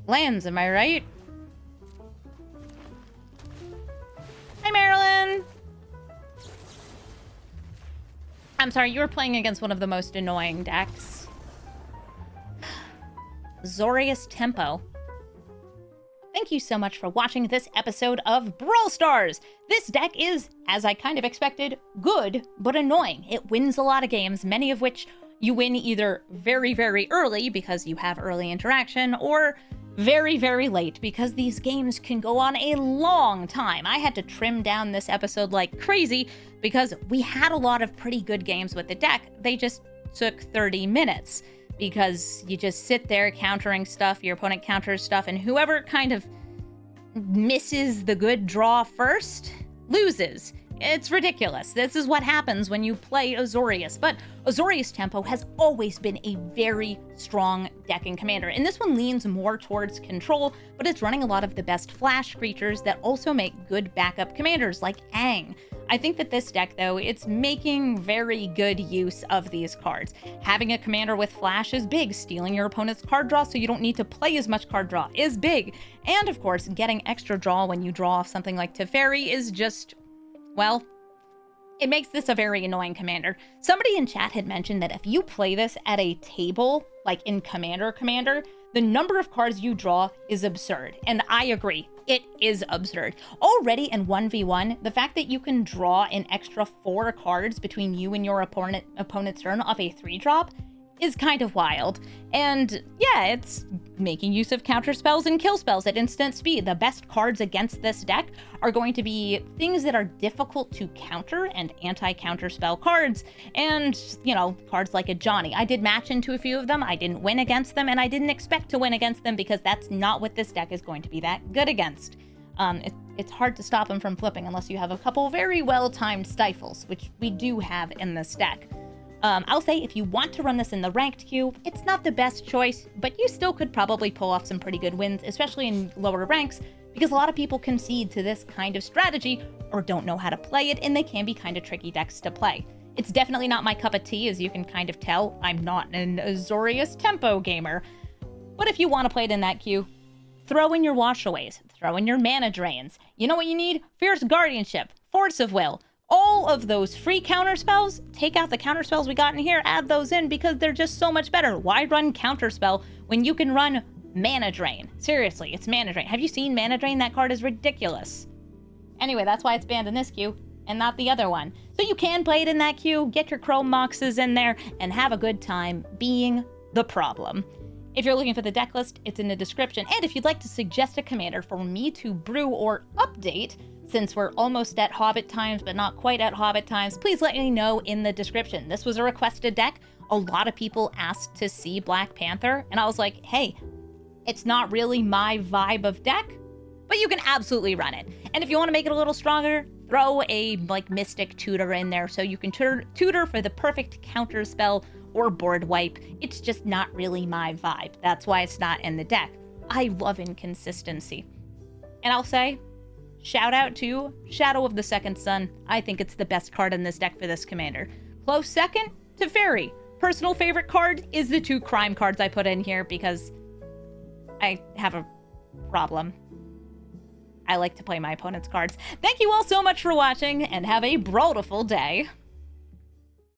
S1: Lands, am I right? Hi, Marilyn! I'm sorry, you were playing against one of the most annoying decks. Zorius Tempo. Thank you so much for watching this episode of Brawl Stars. This deck is, as I kind of expected, good, but annoying. It wins a lot of games, many of which you win either very, very early because you have early interaction, or very, very late because these games can go on a long time. I had to trim down this episode like crazy because we had a lot of pretty good games with the deck. They just took 30 minutes. Because you just sit there countering stuff, your opponent counters stuff, and whoever kind of misses the good draw first loses. It's ridiculous. This is what happens when you play Azorius. But Azorius Tempo has always been a very strong deck and commander. And this one leans more towards control, but it's running a lot of the best flash creatures that also make good backup commanders like Aang. I think that this deck, though, it's making very good use of these cards. Having a commander with flash is big. Stealing your opponent's card draw so you don't need to play as much card draw is big. And, of course, getting extra draw when you draw off something like Teferi is just, well, it makes this a very annoying commander. Somebody in chat had mentioned that if you play this at a table, like in Commander, the number of cards you draw is absurd. And I agree. It is absurd. Already in 1v1, the fact that you can draw an extra 4 cards between you and your opponent's turn off a 3-drop is kind of wild. And yeah, it's making use of counter spells and kill spells at instant speed. The best cards against this deck are going to be things that are difficult to counter and anti-counter spell cards. And, you know, cards like a Johnny. I did match into a few of them. I didn't win against them, and I didn't expect to win against them because that's not what this deck is going to be that good against. It's hard to stop them from flipping unless you have a couple very well-timed stifles, which we do have in this deck. I'll say if you want to run this in the ranked queue, it's not the best choice, but you still could probably pull off some pretty good wins, especially in lower ranks, because a lot of people concede to this kind of strategy or don't know how to play it, and they can be kind of tricky decks to play. It's definitely not my cup of tea, as you can kind of tell. I'm not an Azorius Tempo gamer. But if you want to play it in that queue, throw in your Washaways, throw in your Mana Drains. You know what you need? Fierce Guardianship, Force of Will. All of those free counter spells, take out the counter spells we got in here, add those in because they're just so much better. Why run counter spell when you can run Mana Drain? Seriously, it's Mana Drain. Have you seen Mana Drain? That card is ridiculous. Anyway, that's why it's banned in this queue and not the other one. So you can play it in that queue, get your Chrome Moxes in there, and have a good time being the problem. If you're looking for the deck list, it's in the description. And if you'd like to suggest a commander for me to brew or update, since we're almost at Hobbit times, but not quite at Hobbit times, please let me know in the description. This was a requested deck. A lot of people asked to see Black Panther, and I was like, hey, it's not really my vibe of deck, but you can absolutely run it. And if you want to make it a little stronger, throw a Mystic Tutor in there so you can tutor for the perfect counter spell or board wipe. It's just not really my vibe. That's why it's not in the deck. I love inconsistency. And I'll say, shout out to Shadow of the Second Sun. I think it's the best card in this deck for this commander. Close second to Fairy. Personal favorite card is the 2 crime cards I put in here because I have a problem. I like to play my opponent's cards. Thank you all so much for watching, and have a brawltiful day.